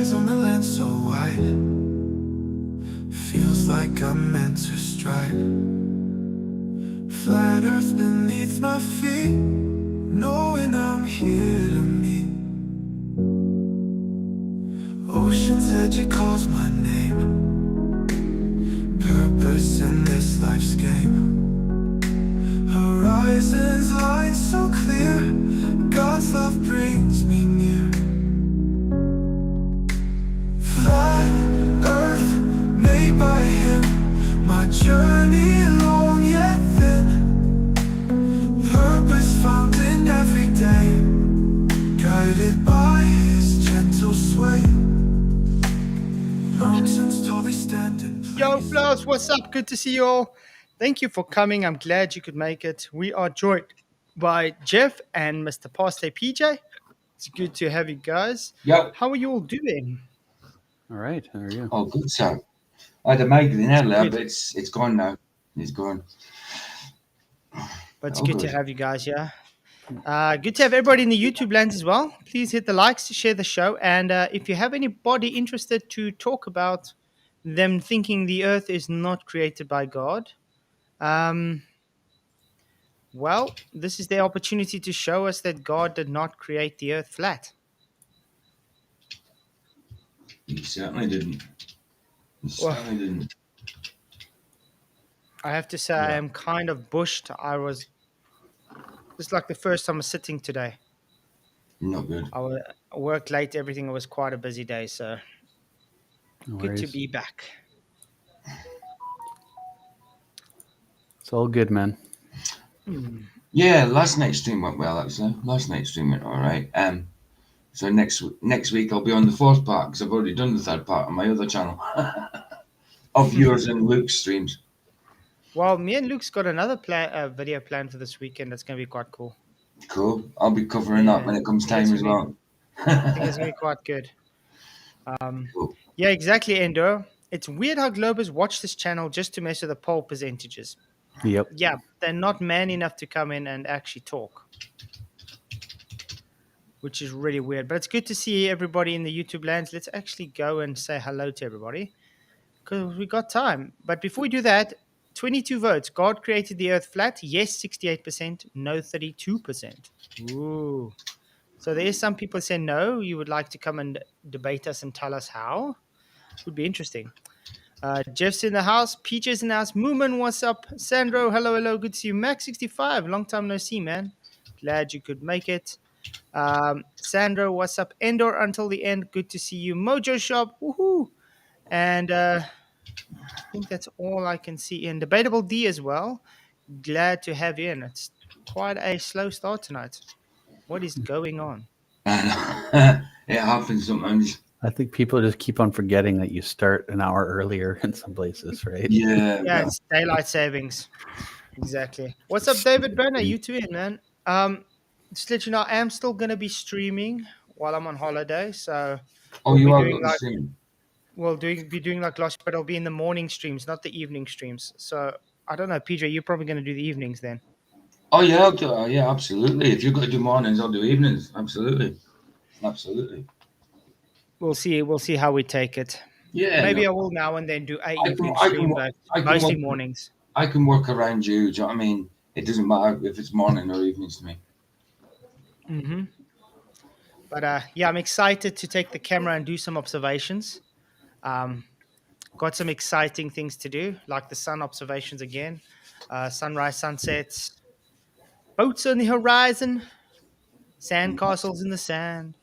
eyes on the land so wide. Feels like I'm meant to stride. Flat earth beneath my feet, knowing I'm here to meet. Ocean's edge, it calls my name. Purpose in this life's game. Horizons line so clear, God's love brings me near. Flat earth made by him, my journey long yet thin. Purpose found in every day, guided by his gentle sway. Mountains tall they stand in place. Yo, Flaws, what's up? Good to see you all. Thank you for coming. I'm glad you could make it. We are joined by Jeff and Mr. Pastor PJ. It's good to have you guys. Yep. How are you all doing? All right. How are you? Oh, good, sir. I had a migraine earlier, good. but it's gone now. It's gone. But it's Oh, good to good. have you guys here. Good to have everybody in the YouTube land as well. Please hit the likes to share the show. And if you have anybody interested to talk about them thinking the earth is not created by God, well, this is the opportunity to show us that God did not create the earth flat. He certainly didn't. He Well, certainly didn't. I have to say, I Yeah. am kind of bushed. It's like the first time I'm sitting today. Not good. I worked late, everything. It was quite a busy day, so No good to worries. be back. It's all good, man. Yeah, last night's stream went well, actually. Last night's stream went all right. So next week I'll be on the fourth part because I've already done the third part on my other channel of yours and Luke's streams. Well, me and Luke's got another video planned for this weekend. That's going to be quite cool. Cool. I'll be covering that when it comes I think time it's as gonna well. I think it's going to be quite good. Cool. Yeah, exactly, Endo. It's weird how Globers watch this channel just to mess with the poll percentages. Yep. Yeah, they're not man enough to come in and actually talk, which is really weird. But it's good to see everybody in the YouTube lands. Let's actually go and say hello to everybody because we got time. But before we do that, 22 votes. God created the earth flat. Yes, 68%. No, 32%. Ooh. So there's some people saying no. You would like to come and debate us and tell us how. Would be interesting. Jeff's in the house. PJ's in the house. Moomin, what's up? Sandro, hello. Good to see you. Max65, long time no see, man. Glad you could make it. Sandro, what's up? Endor, until the end. Good to see you. Mojo Shop, woohoo. And I think that's all I can see in. Debatable D as well. Glad to have you in. It's quite a slow start tonight. What is going on? It happens sometimes. I think people just keep on forgetting that you start an hour earlier in some places, right? Yeah. Yeah, it's daylight savings. Exactly. What's up, David Brenner? You too in, man. Just to let you know, I am still going to be streaming while I'm on holiday. So Oh, you are got the same. we'll be doing like last, but it'll be in the morning streams, not the evening streams. So I don't know, PJ, you're probably going to do the evenings then. Oh yeah, I'll do, yeah, absolutely. If you've got to do mornings, I'll do evenings. Absolutely. We'll see how we take it. Yeah. Maybe no. I will now and then do a evening I stream, can but mostly work, mornings. I can work around you. Do you know what I mean? It doesn't matter if it's morning or evenings to me. Mm-hmm. But yeah, I'm excited to take the camera and do some observations. Got some exciting things to do, like the sun observations again, sunrise, sunsets, boats on the horizon, sand castles in the sand.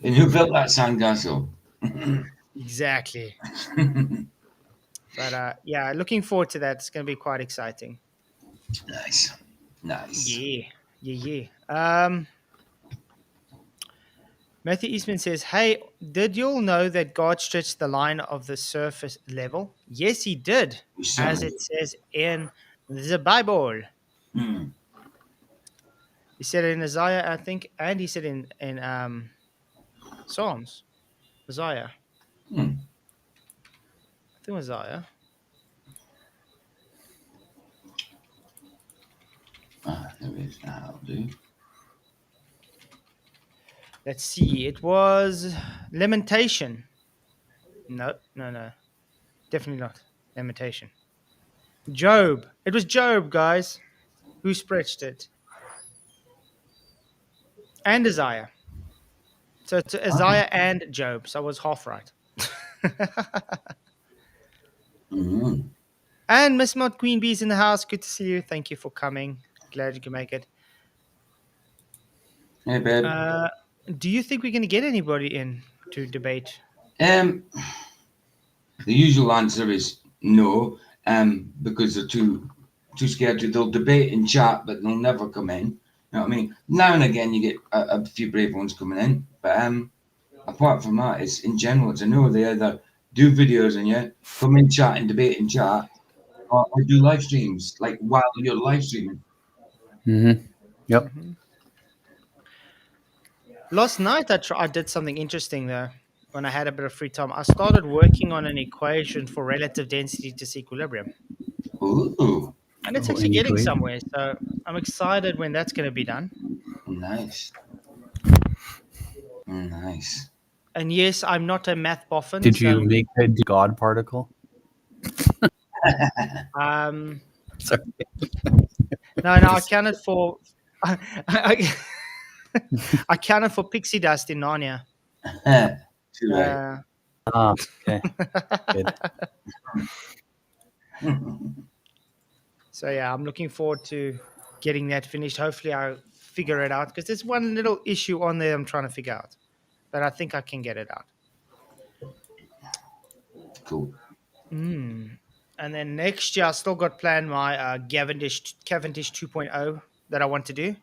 And who built that sandcastle? Exactly. But yeah, looking forward to that. It's going to be quite exciting. Nice. Yeah. Matthew Eastman says, hey, did you all know that God stretched the line of the surface level? Yes, he did, as it says in the Bible. Hmm. He said it in Isaiah, I think, and he said in Psalms. Isaiah. Hmm. I think it was Isaiah. There it is. That'll do. Let's see. It was lamentation. No, no, no. Definitely not lamentation. Job. It was Job, guys. Who stretched it? And Isaiah. So it's Isaiah and Job. So I was half right. Mm-hmm. And Miss Mod Queen Bee's in the house. Good to see you. Thank you for coming. Glad you can make it. Hey, babe. Do you think we're going to get anybody in to debate? The usual answer is no, because they're too scared to. They'll debate and chat, but they'll never come in. You know what I mean? Now and again, you get a few brave ones coming in, but apart from that, it's in general, it's a no. They either do videos and come in, chat and debate and chat, or do live streams like while you're live streaming. Mm-hmm. Yep. Mm-hmm. Last night, I did something interesting though. When I had a bit of free time, I started working on an equation for relative density disequilibrium, Ooh, and it's Oh, actually any getting great. somewhere. So I'm excited when that's going to be done. nice, nice. And yes, I'm not a math boffin. Did So you make a God particle? um, Sorry. no, I counted for I, I counted for pixie dust in Narnia. Too right. Okay. Good. So yeah, I'm looking forward to getting that finished. Hopefully, I'll figure it out because there's one little issue on there I'm trying to figure out, but I think I can get it out. Cool. And then next year, I still got planned my Cavendish 2.0 that I want to do.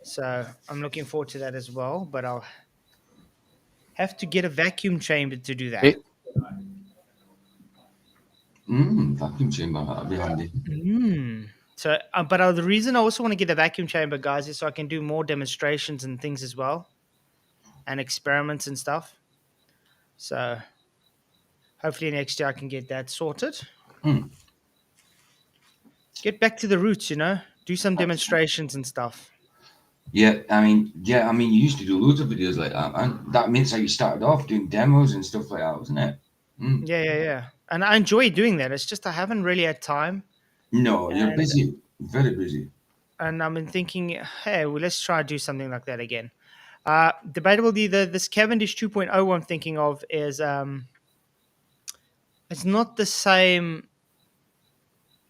So I'm looking forward to that as well. But I'll have to get a vacuum chamber to do that. Vacuum chamber, that'd be handy. So, but the reason I also want to get a vacuum chamber, guys, is so I can do more demonstrations and things as well, and experiments and stuff. So, hopefully next year I can get that sorted. Get back to the roots, do some demonstrations and stuff. Yeah, I mean, you used to do loads of videos like that, man. That means how you started off doing demos and stuff like that, wasn't it? Yeah. And I enjoy doing that. It's just I haven't really had time. No, you're busy, very busy. And I've been thinking, hey, well, let's try to do something like that again. Debatably, this Cavendish 2.0 I'm thinking of is it's not the same,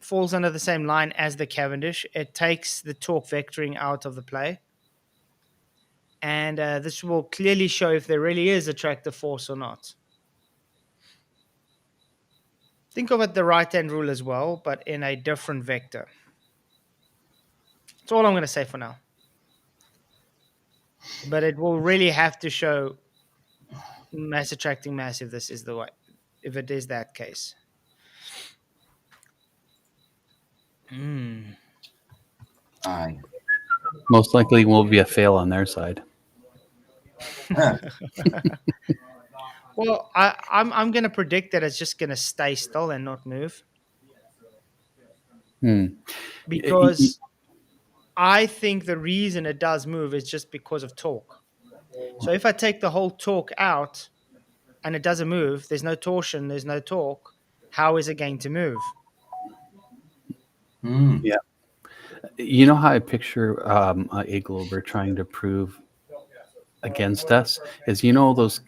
falls under the same line as the Cavendish. It takes the torque vectoring out of the play. And this will clearly show if there really is attractive force or not. Think of it the right-hand rule as well, but in a different vector. That's all I'm going to say for now. But it will really have to show mass attracting mass if this is the way, if it is that case. Aye. Most likely will be a fail on their side. Well, I'm going to predict that it's just going to stay still and not move. Because I think the reason it does move is just because of torque. So if I take the whole torque out and it doesn't move, there's no torsion, there's no torque, how is it going to move? Yeah. You know how I picture a Glober trying to prove against us is those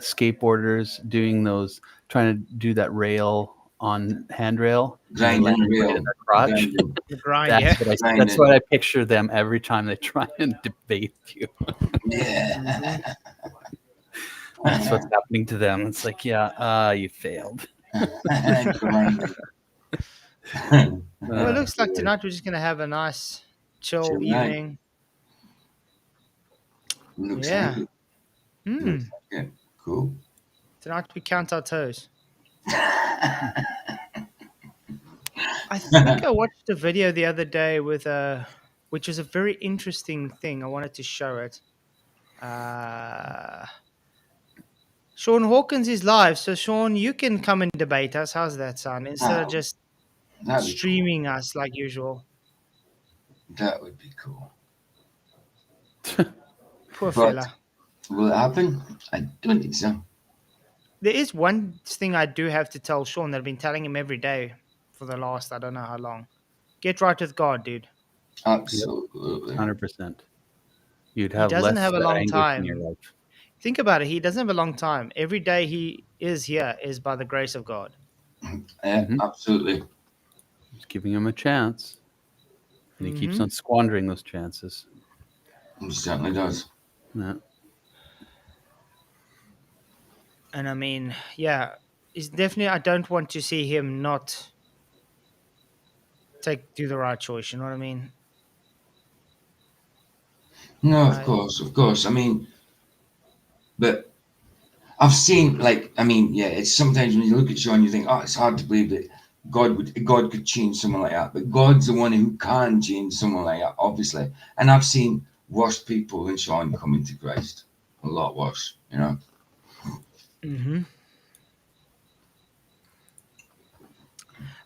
skateboarders doing those, trying to do that rail on handrail, Grinding the rail. right in their crotch. The grind, yeah. That's what I picture them every time they try and debate you. Yeah. That's what's happening to them. It's like, you failed. Well, it looks like tonight we're just going to have a nice chill evening. Looks Yeah. like it. Looks like it. Cool. Tonight we count our toes. I think I watched a video the other day with which was a very interesting thing. I wanted to show it. Sean Hawkins is live, so Sean, you can come and debate us. How's that sound? Instead of just streaming us like usual. That would be cool. Poor But fella. will it happen? I don't think so. There is one thing I do have to tell Sean that I've been telling him every day for the last I don't know how long. Get right with God, dude. Yep, Absolutely. 100%. You'd He have doesn't less have a long anguish in your time. life. Think about it. He doesn't have a long time. Every day he is here is by the grace of God. Yeah, Mhm. absolutely. Just giving him a chance, and he keeps Hmm. on squandering those chances. It certainly does. Yeah. And I mean, yeah, it's definitely. I don't want to see him not do the right choice. You know what I mean? No, of I course, of course. I mean, but I've seen, like, I mean, yeah, it's sometimes when you look at Sean, you think, oh, it's hard to believe that God could change someone like that. But God's the one who can change someone like that, obviously. And I've seen worse people than Sean come into Christ, a lot worse, you know. Mm-hmm.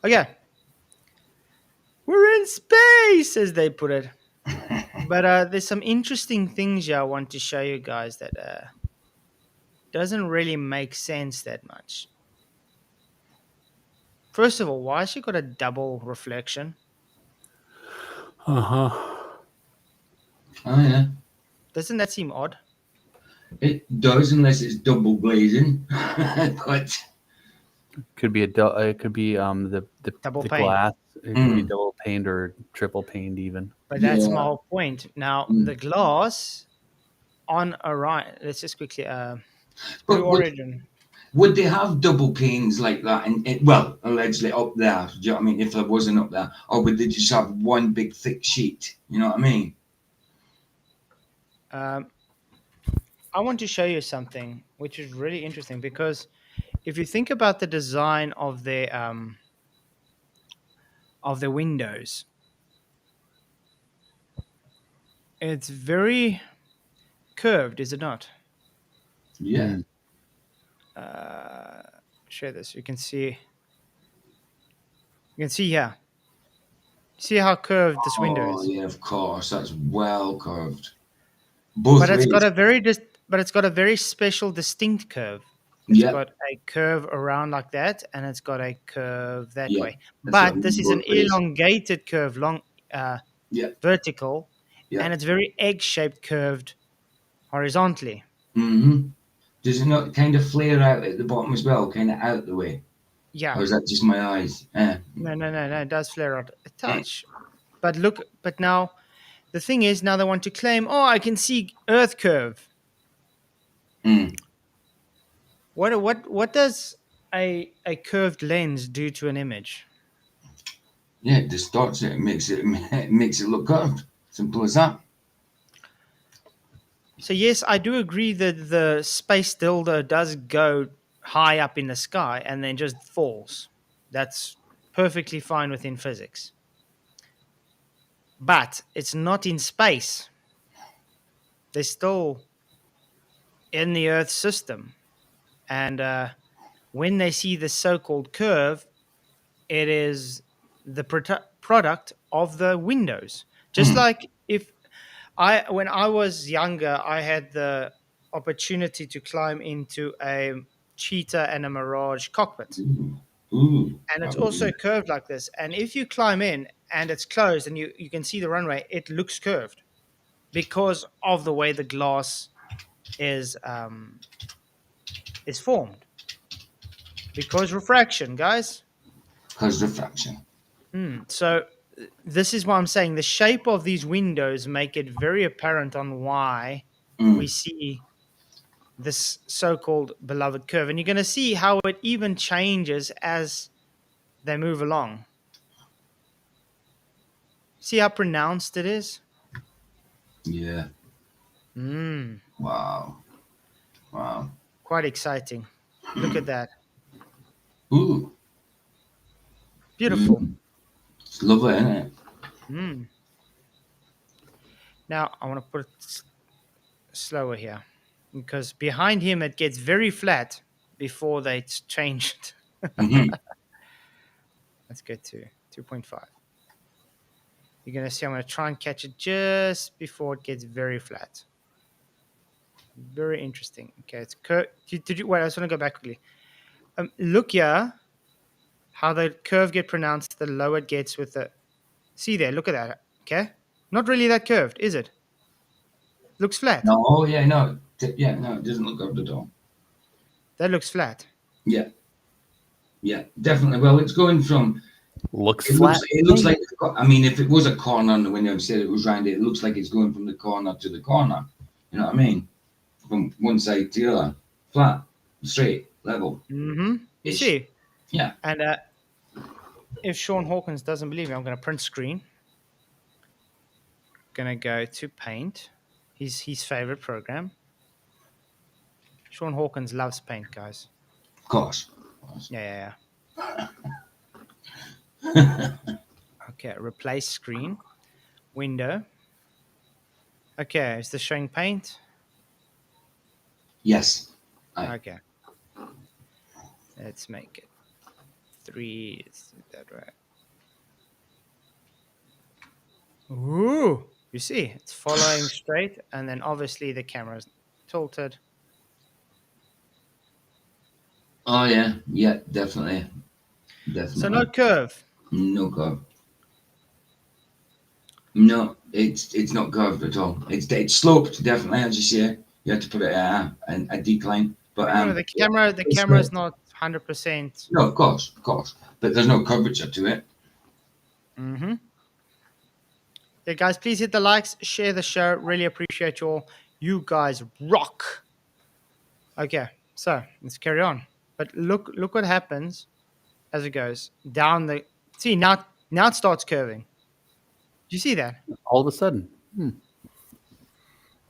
Okay, we're in space, as they put it. But there's some interesting things here I want to show you guys that doesn't really make sense that much. First of all, why has she got a double reflection? Uh huh. Oh yeah, Doesn't that seem odd? it does unless it's double glazing. But Could be it could be Double the pane. glass. It could be mm, double paned or triple paned even. But that's my yeah, whole point. Now, the mm. glass on Orion, let's just quickly, Blue But Origin. would they have double panes like that? And well, allegedly up there. Do you know what I mean? If there wasn't up there, or would they just have one big thick sheet? You know what I mean? Um, I want to show you something which is really interesting because if you think about the design of the windows, it's very curved, is it not? Yeah. Mm. Uh, Share this. You can see here. See how curved this window Oh is. yeah, of course. That's well curved But both it's got ways. a but it's got a very special, distinct curve. It's Yep. got a curve around like that, and it's got a curve that Yep. way. That's got But this is an both ways. elongated curve, long, uh, Yep. vertical, and Yep. it's very egg-shaped, curved horizontally. Mm-hmm. Does it not kind of flare out at the bottom as well, kind of out the way, Yeah. or is that just my eyes? No, no, no, no. It does flare out a touch. But look, but now the thing is, now they want to claim, oh, I can see Earth curve. Mm. What does a curved lens do to an image? Yeah, it distorts it. It makes it look curved. Simple as that. So yes, I do agree that the space dildo does go high up in the sky and then just falls. That's perfectly fine within physics. But it's not in space. They're still in the Earth system. And when they see the so-called curve, it is the product of the windows. Just Mm. like when I was younger, I had the opportunity to climb into a cheetah and a mirage cockpit, Ooh. Ooh. and it's That would also be. curved like this. And if you climb in and it's closed and you can see the runway, it looks curved because of the way the glass is um, is formed. Because refraction, guys. Because refraction. So this is why I'm saying the shape of these windows make it very apparent on why we Mm. see this so-called beloved curve, and you're going to see how it even changes as they move along. See how pronounced it is. Yeah. Mm, Wow. Wow. quite exciting. Look at that. Ooh. Beautiful. Mm. It's lovely, isn't it? Mm. Now I want to put it slower here because behind him it gets very flat before they change it. Mm-hmm. Let's go to 2.5. You're going to see I'm going to try and catch it just before it gets very flat. Very interesting. Okay, it's curve. Did you wait? I just want to go back quickly. Look here, how the curve get pronounced. The lower it gets with the. See there. Look at that. Okay, not really that curved, is it? Looks flat. No, oh yeah, no, yeah, no, it doesn't look good at all. That looks flat. Yeah, yeah, definitely. Well, it's going from. Looks It flat. looks like. I mean, if it was a corner on the window and said it was round, it looks like it's going from the corner to the corner. You know what I mean? From one side to the other, flat, straight, level. Mm-hmm. You Ish. see? Yeah. And if Sean Hawkins doesn't believe me, I'm going to print screen. Going to go to Paint, his favorite program. Sean Hawkins loves Paint, guys. Of course. Yeah. Okay, replace screen, window. Okay, is this showing Paint? Yes. Aye. Okay. Let's make it 3. Is that right? Ooh, you see, it's following straight, and then obviously the camera's tilted. Oh yeah, yeah, definitely, So no curve. no curve. No, it's not curved at all. It's sloped definitely, as you say. You have to put it at a decline, but No, the it's camera is sloped. not 100%. No, of course, but there's no curvature to it. Mm-hmm. Yeah, guys, please hit the likes, share the show. Really appreciate you all. You guys rock. Okay, so let's carry on. But look what happens as it goes down the. See now it starts curving. Do you see that? All of a sudden.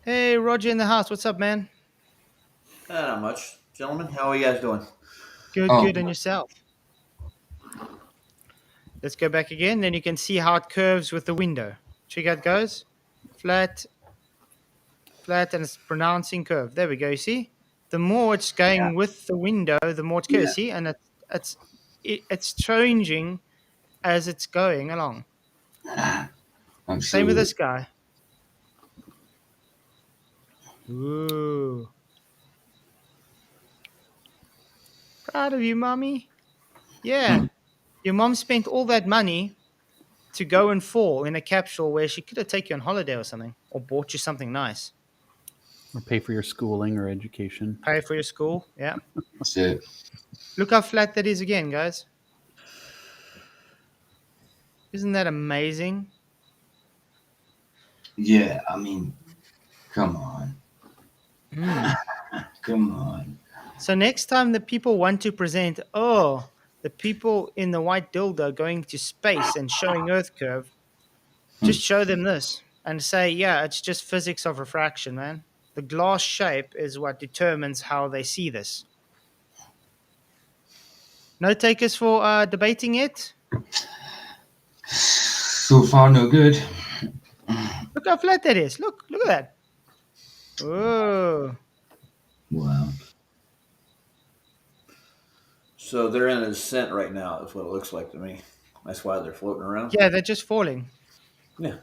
Hey, Roger in the house. What's up, man? Not much. Gentlemen, how are you guys doing? Good, Oh. good, and yourself. Let's go back again. Then you can see how it curves with the window. Check how it goes. Flat, flat, and it's pronouncing curve. There we go. You see? The more it's going with the window, the more it's curved. Yeah. See? And it's changing as it's going along. I'm Same with sure. this guy. Ooh. Proud of you, mommy. Yeah. Your mom spent all that money to go and fall in a capsule where she could have taken you on holiday or something, or bought you something nice. Or pay for your schooling or education. Pay for your school. Yeah. So, Look how flat that is again, guys. Isn't that amazing? yeah, I mean, come on, Mm. come on. So next time the people want to present, the people in the white dildo going to space and showing Earth curve, just show them this and say, yeah, it's just physics of refraction, man. The glass shape is what determines how they see this. No takers for debating it? So far, no good. Look how flat that is. Look at that. Oh, Wow. So they're in a descent right now. That's what it looks like to me. That's why they're floating around. yeah, they're just falling. Yeah.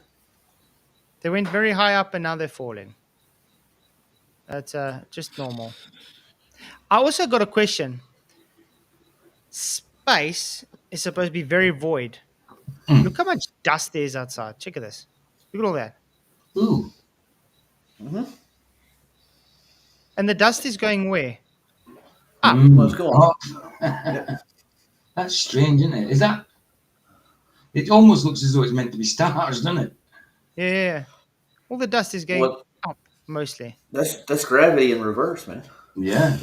They went very high up and now they're falling. That's just normal. I also got a question. Space is supposed to be very void. Look how much dust there is outside. Check at this. Look at all that. Ooh. Mm-hmm. And the dust is going where? Let's go on. Oh. That's strange, isn't it? Is that? It almost looks as though it's meant to be stars, doesn't it? Yeah. All the dust is going What? up, mostly. That's gravity in reverse, man. Yeah.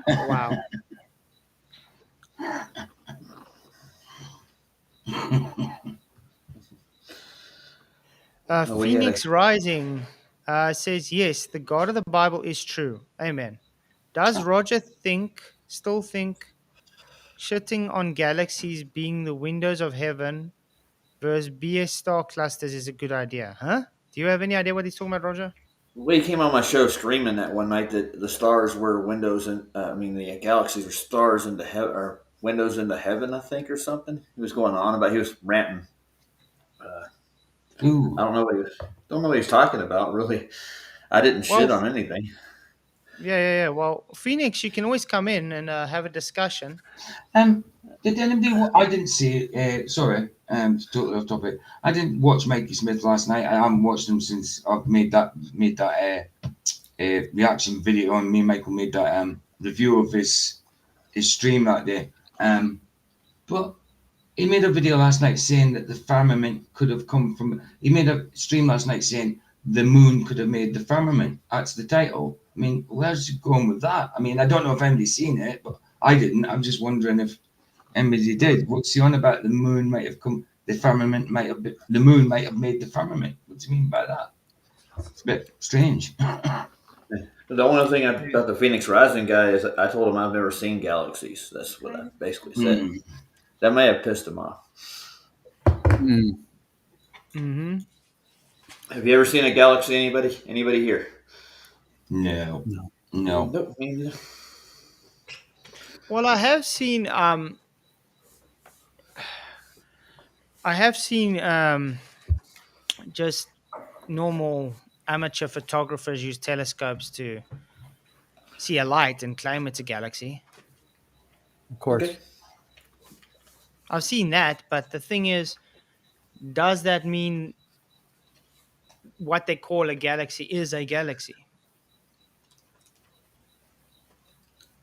Wow. Oh, we Phoenix Rising says, yes, the God of the Bible is true. Amen. Does Roger still think shitting on galaxies being the windows of heaven versus BS star clusters is a good idea? Huh? Do you have any idea what he's talking about, Roger? We came on my show streaming that one night that the stars were windows and the galaxies were stars into heaven or windows into heaven, I think, or something. He was going on about he was ranting. Ooh. I don't know what he's talking about. Really, I didn't Well, shit on anything. yeah. Well, Phoenix, you can always come in and have a discussion. Um, did anybody? I didn't see it. Sorry, totally off topic. I didn't watch Mikey Smith last night. I haven't watched him since I've made that reaction video, and me and Michael made that review of his stream that day. But he made a video last night saying that the firmament could have come from. He made a stream last night saying the moon could have made the firmament. That's the title. I mean, where's he going with that? I mean, I don't know if anybody's seen it, but I didn't. I'm just wondering if anybody did. What's he on about? The moon might have come. The firmament might have been. The moon might have made the firmament. What do you mean by that? It's a bit strange. The only thing about the Phoenix Rising guy is I told him I've never seen galaxies. That's what I basically said. Mm. That may have pissed him off. Mm. Mm-hmm. Have you ever seen a galaxy? Anybody here? No. No. No. Nope. Me neither. Well, I have seen just normal amateur photographers use telescopes to see a light and claim it's a galaxy. Of course. Okay. I've seen that, but the thing is, does that mean what they call a galaxy is a galaxy?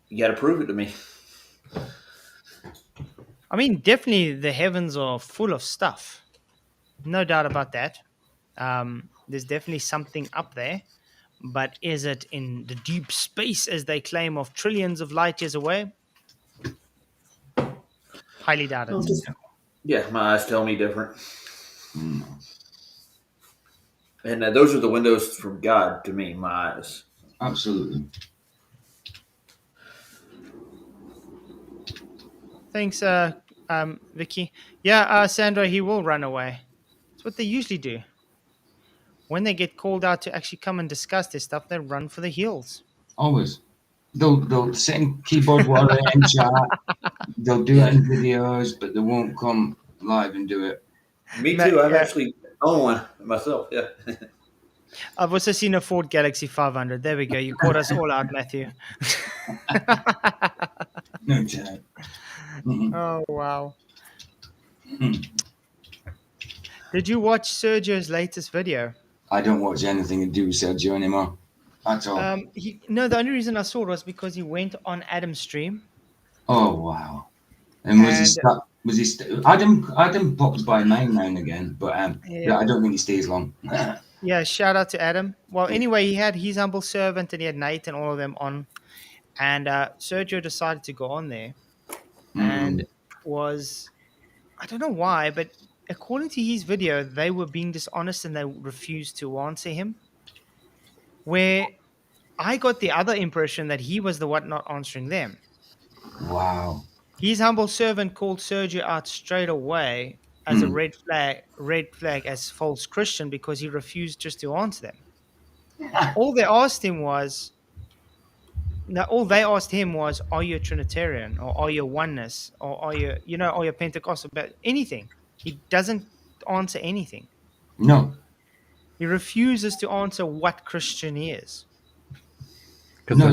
You got to prove it to me. I mean, definitely the heavens are full of stuff. No doubt about that. There's definitely something up there. But is it in the deep space, as they claim, of trillions of light years away? Highly doubt it. Yeah, my eyes tell me different. Mm. And those are the windows from God to me, my eyes. Absolutely. Thanks, Vicky. Yeah, Sandra, he will run away. It's what they usually do. When they get called out to actually come and discuss this stuff, they run for the hills. Always. They'll sit in keyboard warrior and chat. They'll do it in videos, but they won't come live and do it. Me too. I've Yeah. actually owned one myself. Yeah. I've also seen a Ford Galaxy 500. There we go. You caught us all out, Matthew. No chat. Mhm. Oh, wow. Mhm. Did you watch Sergio's latest video? I don't watch anything to do with Sergio anymore. At all. No, the only reason I saw it was because he went on Adam's stream. Oh wow. And was he And- stuck? Was he? Adam pops by mine now and again, but Yeah. I don't think he stays long. Yeah, shout out to Adam. Well, anyway, he had his humble servant and he had Nate and all of them on. And Sergio decided to go on there and I don't know why, but according to his video, they were being dishonest and they refused to answer him. Where I got the other impression that he was the one not answering them. Wow. His humble servant called Sergio out straight away as a red flag as false Christian because he refused just to answer them. All they asked him was, are you a Trinitarian or are you a oneness or are you a Pentecostal? But anything. He doesn't answer anything. No. He refuses to answer what Christian is. No. I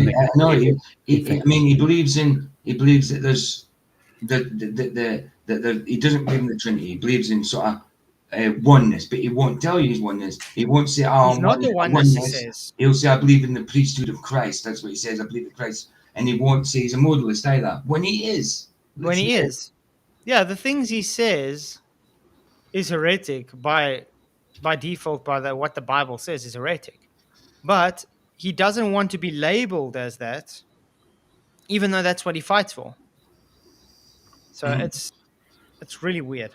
mean, he believes that there's that he doesn't believe in the Trinity. He believes in sort of oneness, but he won't tell you his oneness. He won't say, "Oh, He's not the oneness," he says. He'll say, "I believe in the priesthood of Christ." That's what he says. I believe in Christ, and he won't say he's a modalist either. When he is. Yeah, the things he says is heretic by default. What the Bible says is heretic, but he doesn't want to be labeled as that, even though that's what he fights for. So it's really weird.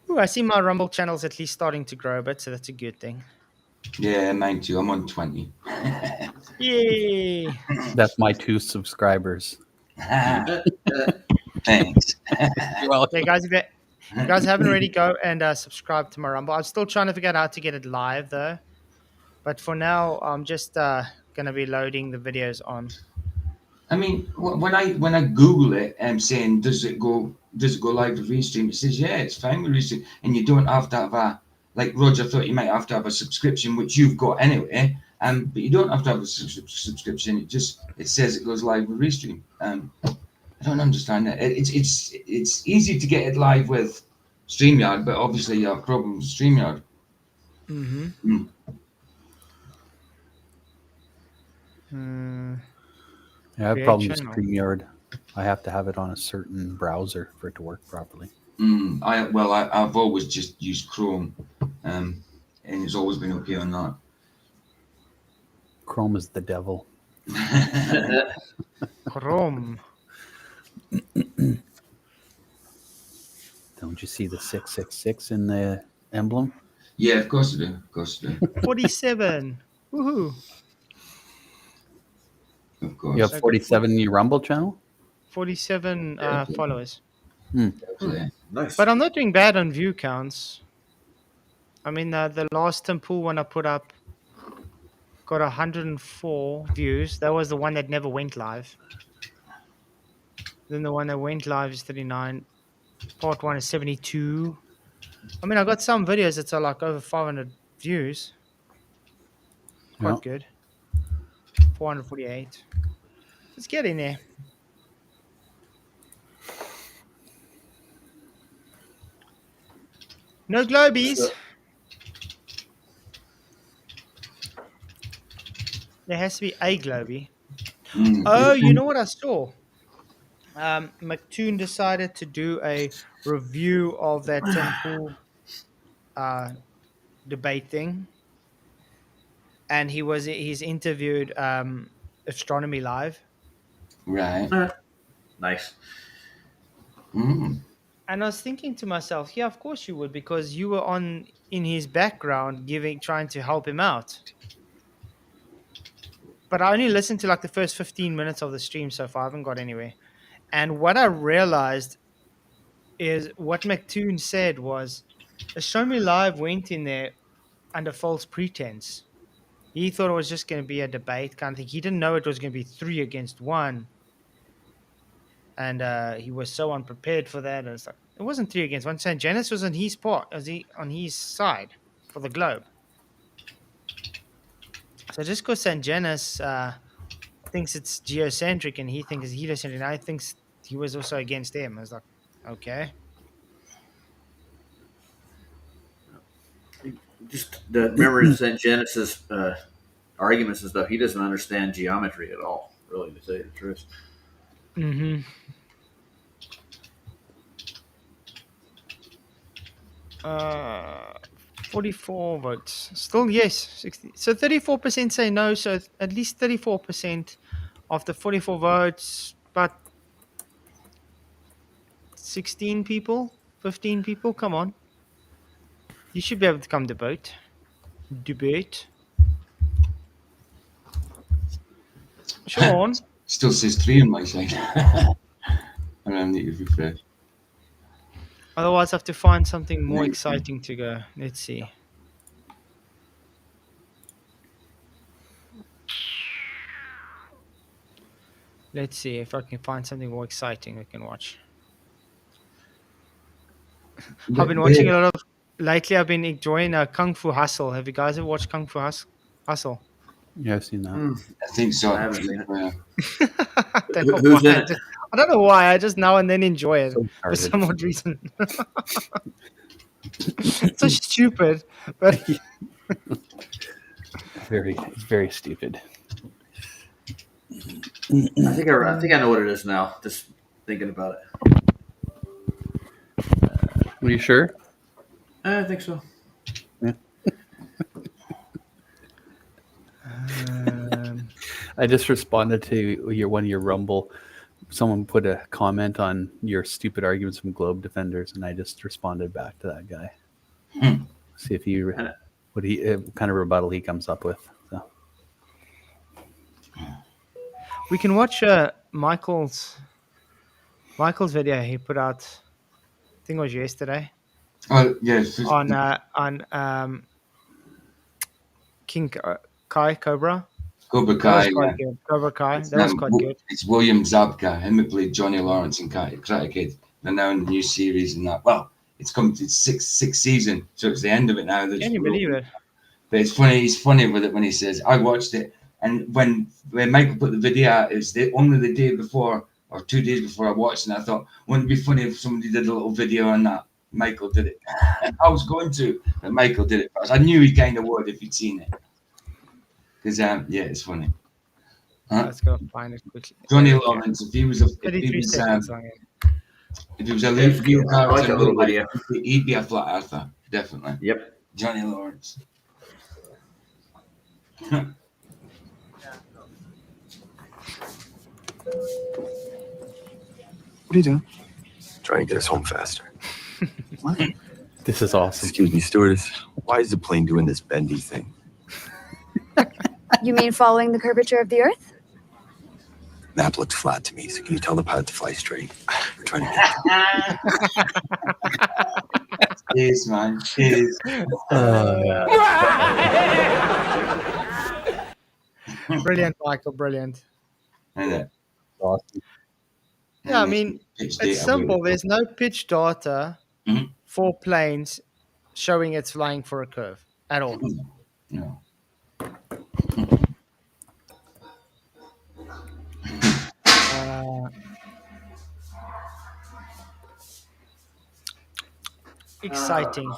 Ooh, I see my Rumble channel's at least starting to grow a bit, so that's a good thing. Yeah, mine too. I'm on 20. Yay! That's my 2 subscribers. Thanks. Well, Yeah, guys, if you guys haven't already, go and subscribe to my Rumble. I'm still trying to figure out how to get it live, though. But for now, I'm just going to be loading the videos on. I mean, when I Google it, saying does it go live with Restream? It says yeah, it's fine with Restream, and you don't have to have a, like Roger thought you might have to have a subscription, which you've got anyway. But you don't have to have a subscription. It says it goes live with Restream. I don't understand it. It's easy to get it live with StreamYard, but obviously you have problems with StreamYard. Mm-hmm. Yeah, I have Create problems with channel. StreamYard. I have to have it on a certain browser for it to work properly. I've always just used Chrome, and it's always been okay on that. Chrome is the devil. Chrome. Don't you see the 666 in the emblem? Yeah, of course I do. Of course I do. 47. Woohoo. Of course. You have 47 in your Rumble channel? 47 Yeah, okay. followers. Definitely. Nice. But I'm not doing bad on view counts. I mean, the last Tim Pool one I put up got 104 views. That was the one that never went live. Then the one that went live is 39. Part 1 is 72. I mean, I got some videos that are like over 500 views. Quite Yeah. good. 448. Let's get in there. No globies. There has to be a globie. Oh, you know what I saw? McToon decided to do a review of that Tim Pool debate thing, and he's interviewed Astronomy Live, Right. Nice. Mm. and I was thinking to myself, yeah, of course you would, because you were on in his background trying to help him out. But I only listened to like the first 15 minutes of the stream so far. I haven't got anywhere. And what I realized is what McToon said was Astronomy Live went in there under false pretense. He thought it was just going to be a debate kind of thing. He didn't know it was going to be 3 against 1. And he was so unprepared for that. It wasn't 3 against 1. St. Janice was on his part, on his side for the globe. So just because St. Janice thinks it's geocentric and he thinks it's heliocentric, I think he was also against him. I was like, okay. Just remember St. Genesis arguments and stuff. He doesn't understand geometry at all, really, to tell you the truth. Mm-hmm. 44 votes. Still yes. 60. So 34% say no. So at least 34% of the 44 votes, but 16 people, 15 people. Come on. You should be able to come debate. Sean. Still says 3 on my side. And I need to refresh. Otherwise, I have to find something more 19. exciting to go. Let's see. Let's see if I can find something more exciting we can watch. I've been watching a lot of lately. I've been enjoying Kung Fu Hustle. Have you guys ever watched Kung Fu Hustle? Yeah, I've seen that. I think so. I haven't seen it. Who's in it? I don't know why. I just now and then enjoy it So for retarded. some odd reason. It's so stupid, but It's very stupid. I think I know what it is now. Just thinking about it. Are you sure? I think so. I just responded to one of your Rumble. Someone put a comment on your stupid arguments from Globe Defenders, and I just responded back to that guy. See if he what kind of rebuttal he comes up with. So. we can watch Michael's video he put out. I think it was yesterday Oh, yes. on King Kai Cobra. Cobra That Kai. was quite good. Cobra Kai. That was quite good. It's William Zabka. Him that played Johnny Lawrence in Karate Kid. They're now in the new series and that. Well, it's come to sixth season, so it's the end of it now. Can you believe it? But it's funny. He's funny with it when he says, "I watched it," and when Michael put the video out, it was only the day before or 2 days before I watched, it, and I thought, wouldn't it be funny if somebody did a little video on that? Michael did it. I was going to, but Michael did it first. I knew he kind of would if he'd seen it. Because yeah, it's funny. Let's go find it quickly. Johnny Lawrence, if he was a real I like character, that little video. he'd be a flat earther, definitely. Yep. Johnny Lawrence. What are you doing? Trying to get us home faster. What? This is awesome. Excuse me, stewardess. Why is the plane doing this bendy thing? You mean following the curvature of the Earth? Map looks flat to me, so can you tell the pilot to fly straight? We're trying to get Cheers, man. Cheers. Brilliant, Michael. Brilliant. Awesome. Yeah, I mean, it's simple. There's no pitch data for planes showing it's flying for a curve at all. No. Exciting.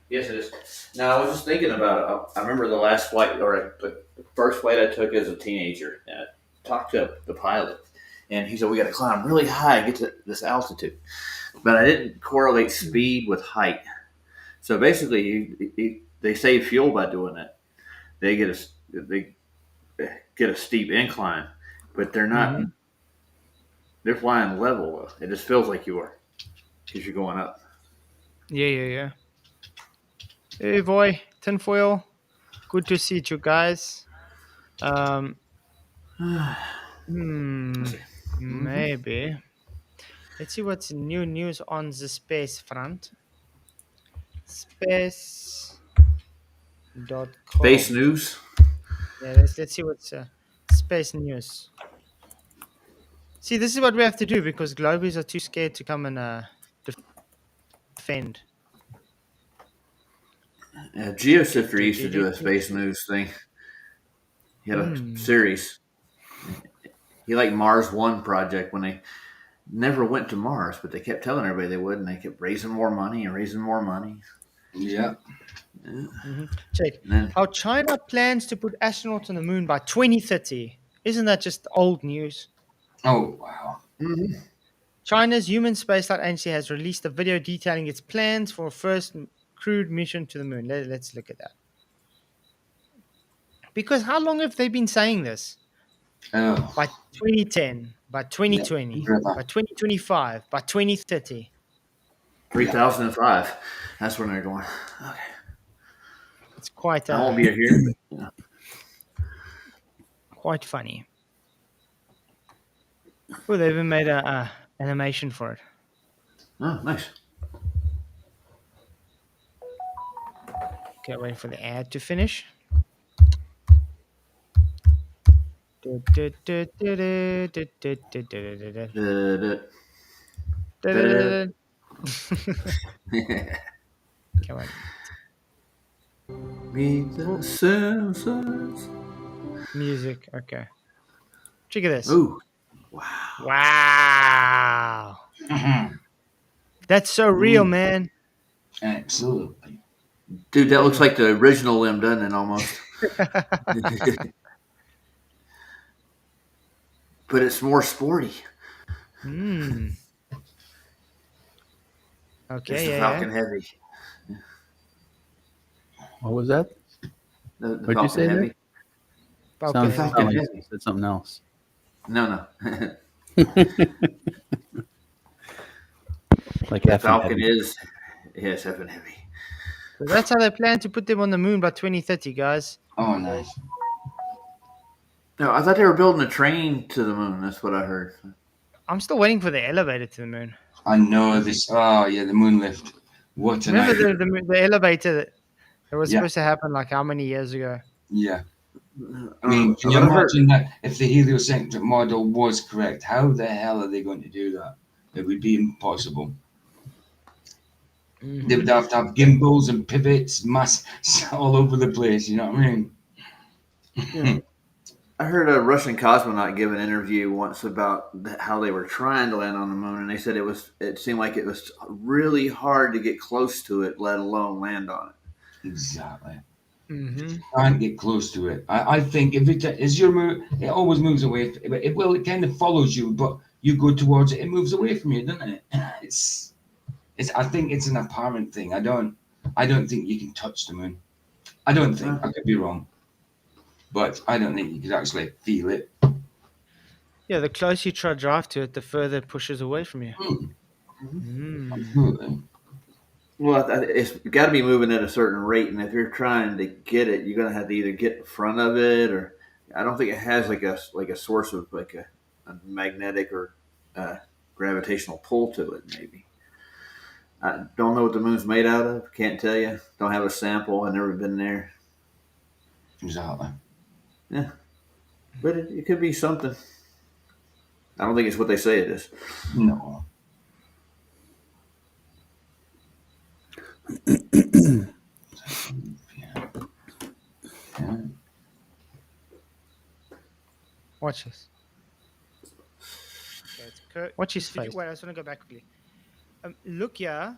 Yes, it is. Now, I was just thinking about it. I remember the last flight, or the first flight I took as a teenager. And I talked to the pilot, and he said, we got to climb really high and get to this altitude. But I didn't correlate speed with height. So basically, they save fuel by doing that. They get a steep incline, but they're not. They're flying level. It just feels like you are because you're going up. Yeah. Hey, boy, tinfoil. Good to see you guys. Maybe. Let's see what's new news on the space front. Space.com. Space news. Yeah, let's see what's space news. See, this is what we have to do because Globies are too scared to come and defend. Geosifter used to do a space news thing. He had a series. He liked Mars One project when they never went to Mars, but they kept telling everybody they would, and they kept raising more money and raising more money. Yeah. Check. How China plans to put astronauts on the moon by 2030. Isn't that just old news? Oh, wow. China's human spaceflight agency has released a video detailing its plans for a first crewed mission to the moon. Let's look at that. Because how long have they been saying this? By 2010, by 2020, by 2025, by 2030. 3005. That's when they're going. Okay. It's quite. I won't be here. Quite funny. Oh, they even made a animation for it. Oh, nice. Okay, waiting for the ad to finish. Come on. Meet the Simpsons. Music. Okay. Check at this. Ooh. Wow. That's so real, man. Absolutely. Dude, that looks like the original limb, doesn't it, almost? But it's more sporty. Okay, It's the Falcon Heavy. What was that? The What'd you Falcon say Heavy. there? Falcon Sounds Heavy. like you said something else. No. Like The F Falcon is F and heavy. So that's how they plan to put them on the moon by 2030, guys. Oh, nice. No, I thought they were building a train to the moon. That's what I heard. I'm still waiting for the elevator to the moon. I know this. Oh, yeah, the moon lift. What an Remember idea. the elevator that was supposed to happen like how many years ago? Yeah. I mean, can you But I've heard- imagine that if the heliocentric model was correct, how the hell are they going to do that? It would be impossible. They would have to have gimbals and pivots, mass all over the place. You know what I mean? I heard a Russian cosmonaut give an interview once about how they were trying to land on the moon, and they said it seemed like it was really hard to get close to it, let alone land on it. Exactly. Mm-hmm. Can't get close to it. I think if it is your move, it always moves away. It kind of follows you, but you go towards it, it moves away from you, doesn't it? It's. I think it's an apparent thing. I don't think you can touch the moon. I don't think. I could be wrong, but I don't think you could actually feel it. Yeah, the closer you try to drive to it, the further it pushes away from you. Absolutely. Well, it's got to be moving at a certain rate, and if you're trying to get it, you're going to have to either get in front of it, or I don't think it has like a source of like a magnetic or gravitational pull to it. Maybe I don't know what the moon's made out of. Can't tell you. Don't have a sample. I've never been there. Exactly. Yeah, but it could be something. I don't think it's what they say it is. No. Yeah. Watch this. Okay, watch his face. Wait, I just want to go back quickly. Look here,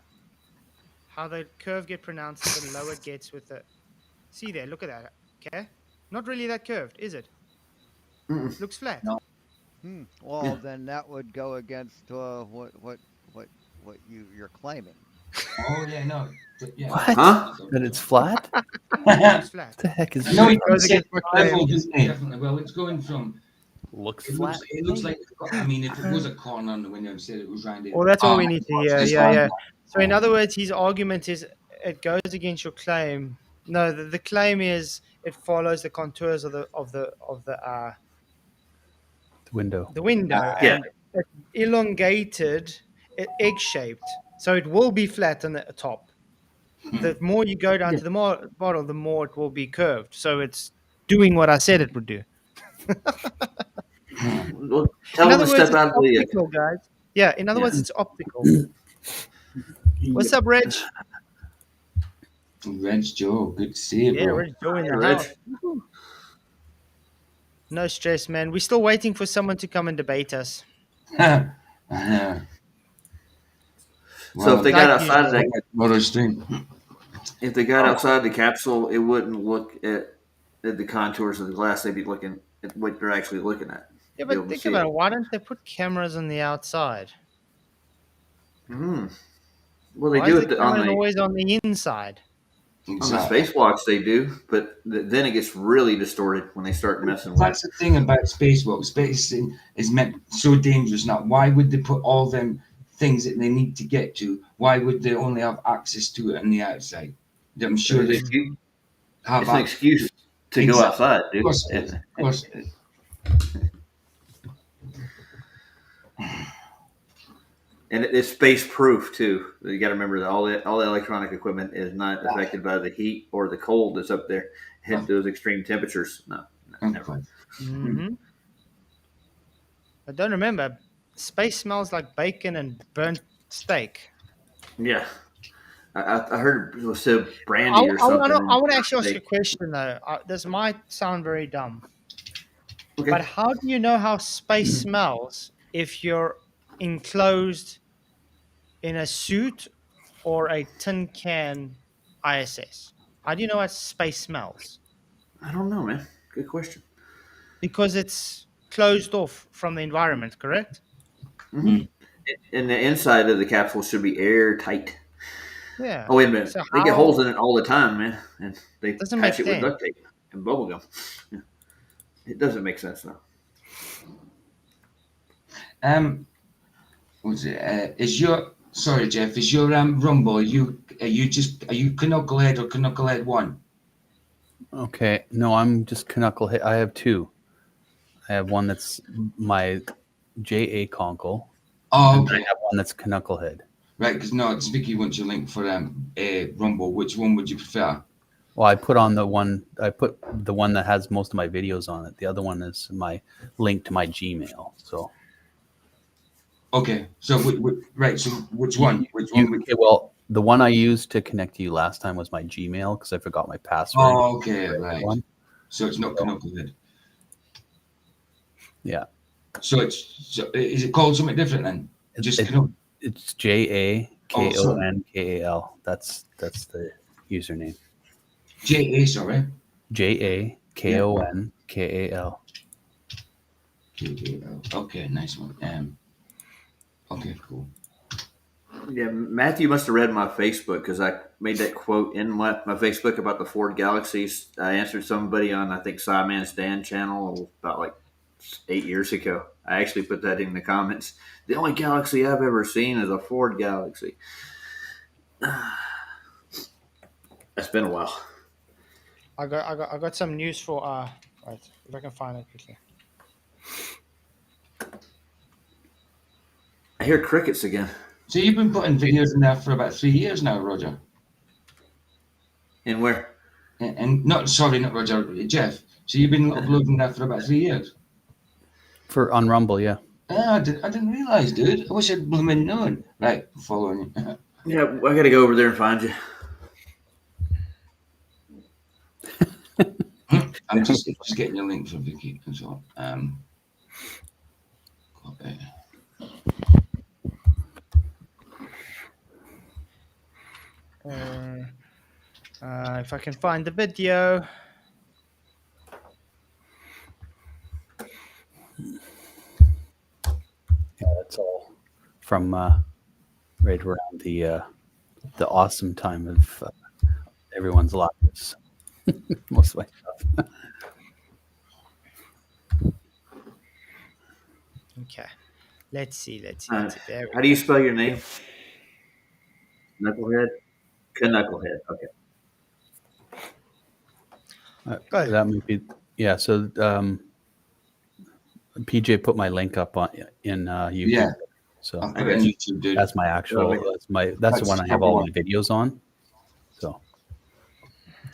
how the curve get pronounced the lower it gets with the... See there, look at that. Okay? Not really that curved, is it? Looks flat. No. Well, then that would go against what you're claiming. Oh yeah, no. Yeah. What? Huh? That it's flat? Looks flat. What the heck is No, that? it goes goes against my claim. definitely. Well, it's going from. Looks It flat. looks like. I mean, if it was a corner on the window and said it was rounded. Well, that's all we need to hear. it's Yeah, fine. yeah. So in other words, his argument is it goes against your claim. No, the claim is it follows the contours of the Window. window, Yeah. and it's elongated, egg-shaped, so it will be flat on the top. The more you go down to the bottom, the more it will be curved. So it's doing what I said it would do. Well, tell In them other to words, step out it's of the. optical, guys. Yeah, in other words, it's optical. What's up, Reg? Reg Joe, good to see you, Yeah, bro. Reg Joe in Hey, the Reg. house. No stress, man. We're still waiting for someone to come and debate us. So if they got Like outside of that, Motor stream. if they got outside the capsule, it wouldn't look at the contours of the glass. They'd be looking at what they're actually looking at. Yeah, Be able but to think see about it. it. Why don't they put cameras on the outside? Well, they Why do is it the on camera the always on the inside? Exactly. spacewalks. They do, but then it gets really distorted when they start messing with That's the thing about spacewalk. Space is meant so dangerous now. Why would they put all them things that they need to get to? Why would they only have access to it on the outside? I'm sure they It's have an excuse to go Exactly. outside, dude. Of course it is. Of course it is. And it's space proof too. You got to remember that all the electronic equipment is not affected by the heat or the cold that's up there. Hit those extreme temperatures. No, never. Okay. Mm-hmm. But don't remember, space smells like bacon and burnt steak. Yeah, I heard it was so brandy I or something. want to actually ask you a question though. This might sound very dumb, Okay. but how do you know how space smells if you're enclosed in a suit or a tin can ISS? How do you know what space smells? I don't know, man. Good question. Because it's closed off from the environment, correct? And the inside of the capsule should be airtight. Yeah. Oh wait a minute, So they get how- holes in it all the time, man, and they Doesn't patch make it with sense. duct tape and bubble gum. Yeah. It doesn't make sense now. What's it? Sorry, Jeff. Is your Rumble? Are you Knucklehead or Knucklehead 1? Okay. No, I'm just Knucklehead. I have two. I have one that's my JA Conkle. Oh, And I okay. have one that's Knucklehead. Right, because no, Spicky wants your link for Rumble. Which one would you prefer? Well, I put the one that has most of my videos on it. The other one is my link to my Gmail. So Okay, so right. So which one? Okay, well, the one I used to connect to you last time was my Gmail because I forgot my password. Oh, okay, right. So it's not Knucklehead. Yeah. So is it called something different then? Just it's JAKONKAL. That's the username. JA, sorry. JAKONKAL. KAL. Okay, nice one. Okay, cool. Yeah, Matthew must have read my Facebook because I made that quote in my Facebook about the Ford Galaxies. I answered somebody on, I think, Simon's Dan channel about like 8 years ago. I actually put that in the comments. The only Galaxy I've ever seen is a Ford Galaxy. That's been a while. I got some news for right, if I can find it quickly. I hear crickets again. So you've been putting videos in there for about 3 years now, Roger. And where? And not Roger, Jeff. So you've been uploading that for about 3 years. On Rumble, yeah. I didn't realize, dude. I wish I'd blooming known. Right, I'm following you. Yeah, I got to go over there and find you. I'm just getting your link for Vicky as well. If I can find the video. Yeah, that's all from right around the awesome time of everyone's lives. Most of my stuff. Okay. Let's see. How do you spell your name? Knucklehead? Knucklehead. Okay. That might be, yeah. So PJ put my link up in YouTube. Yeah. So I'll put it on YouTube, dude. That's my actual. That's the one I have all my videos on. So.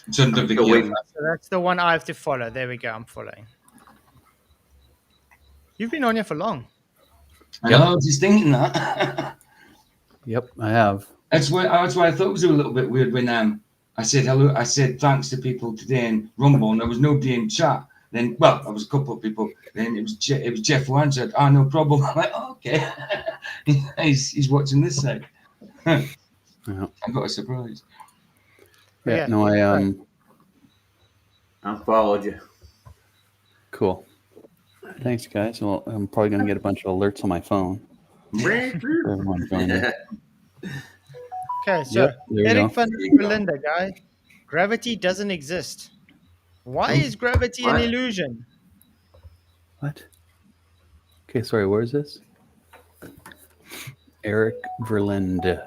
So that's the one I have to follow. There we go. I'm following. You've been on here for long. I know. I was just thinking that. Yep, I have. That's why I thought it was a little bit weird when I said hello. I said thanks to people today in Rumble, and there was nobody in chat. Then, well, there was a couple of people. Then it was Jeff who answered. Oh, no problem. I'm like, oh, okay, he's watching this side. Yeah. I got a surprise. Yeah, no, I followed you. Cool. Thanks, guys. Well, I'm probably gonna get a bunch of alerts on my phone. Everyone joining. Okay, so Eric van Belinda, guy, gravity doesn't exist. Why is gravity an illusion? What? Okay, sorry. Where is this? Eric Verlinde.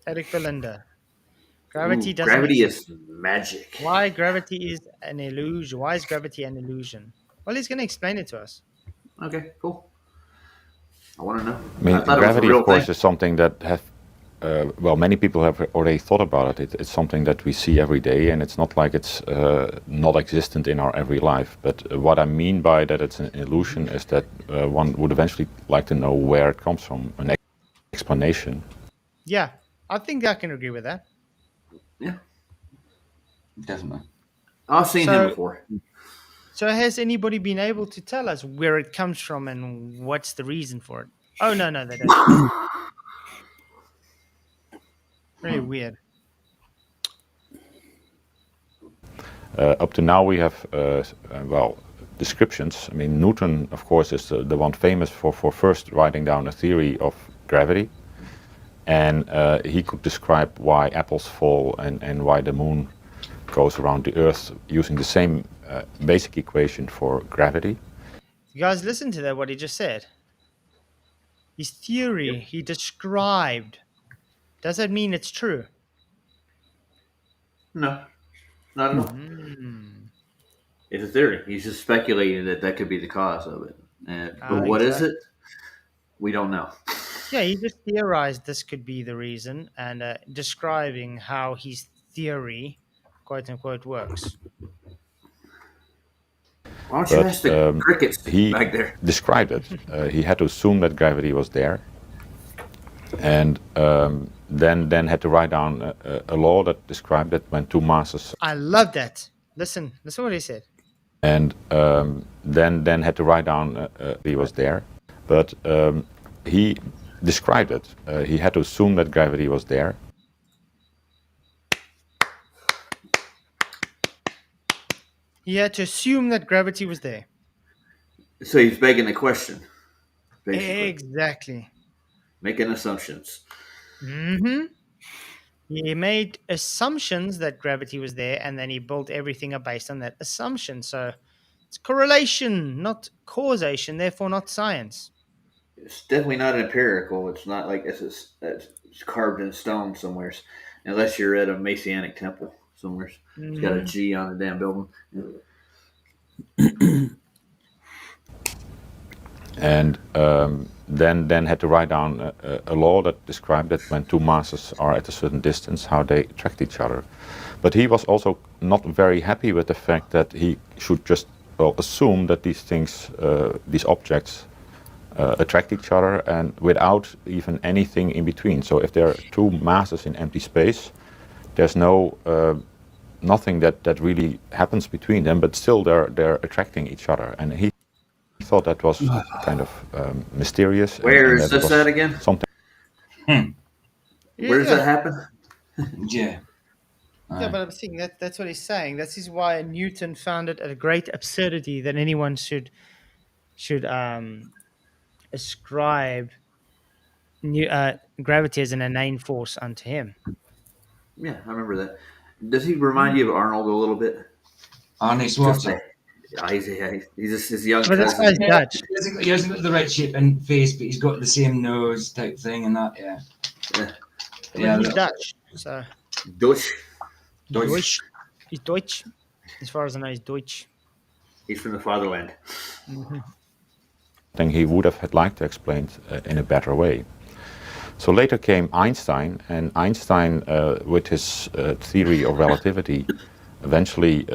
Eric Belinda. Gravity doesn't. Gravity exist. is magic. Why gravity is an illusion? Why is gravity an illusion? Well, he's going to explain it to us. Okay, cool. I want to know. I mean, gravity, of course, is something that many people have already thought about it. It's something that we see every day, and it's not like it's not existent in our every life. But what I mean by that it's an illusion is that one would eventually like to know where it comes from, an explanation. Yeah, I think I can agree with that. Yeah, definitely. I've seen him before. So has anybody been able to tell us where it comes from and what's the reason for it? Oh, no, they don't. Very weird. Up to now we have, descriptions. I mean, Newton, of course, is the one famous for first writing down a theory of gravity. And he could describe why apples fall and why the moon goes around the Earth using the same basic equation for gravity. You guys listen to that, what he just said. His theory he described. Does that mean it's true? No, not at all. It's a theory. He's just speculating that could be the cause of it. But what is it? We don't know. Yeah, he just theorized this could be the reason and describing how his theory, quote unquote, works. Why don't you But ask the crickets he back there? described it. He had to assume that gravity was there, and then had to write down a law that described that when two masses, I love that. Listen what he said. and then had to write down he was there, but he described it. He had to assume that gravity was there. He had to assume that gravity was there. So he's begging the question, basically. Exactly. Making assumptions. Mm-hmm. He made assumptions that gravity was there, and then he built everything up based on that assumption. So it's correlation, not causation, therefore not science. It's definitely not empirical. It's not like it's carved in stone somewhere, unless you're at a Messianic temple somewhere. It's got a G on the damn building. And then had to write down a law that described that when two masses are at a certain distance, how they attract each other. But he was also not very happy with the fact that he should just assume that these things, these objects, attract each other, and without even anything in between. So if there are two masses in empty space, there's nothing that really happens between them, but still they're attracting each other. And he thought that was kind of mysterious. Where and is that this was at again? Something. Where does that happen? Yeah. Yeah, but I'm saying that's what he's saying. This is why Newton found it a great absurdity that anyone should ascribe gravity as an inane force unto him. Yeah, I remember that. Does he remind you of Arnold a little bit? Arnie Schwarzer. He's just his young But this cousin. guy's Dutch. He hasn't got the right shape and face, but he's got the same nose type thing and that. Yeah. But he's Dutch, so Deutsch. Deutsch. He's Deutsch. As far as I know, he's Deutsch. He's from the fatherland. Mm-hmm. Thing he would have liked to explain in a better way. So later came Einstein, and Einstein, with his theory of relativity, eventually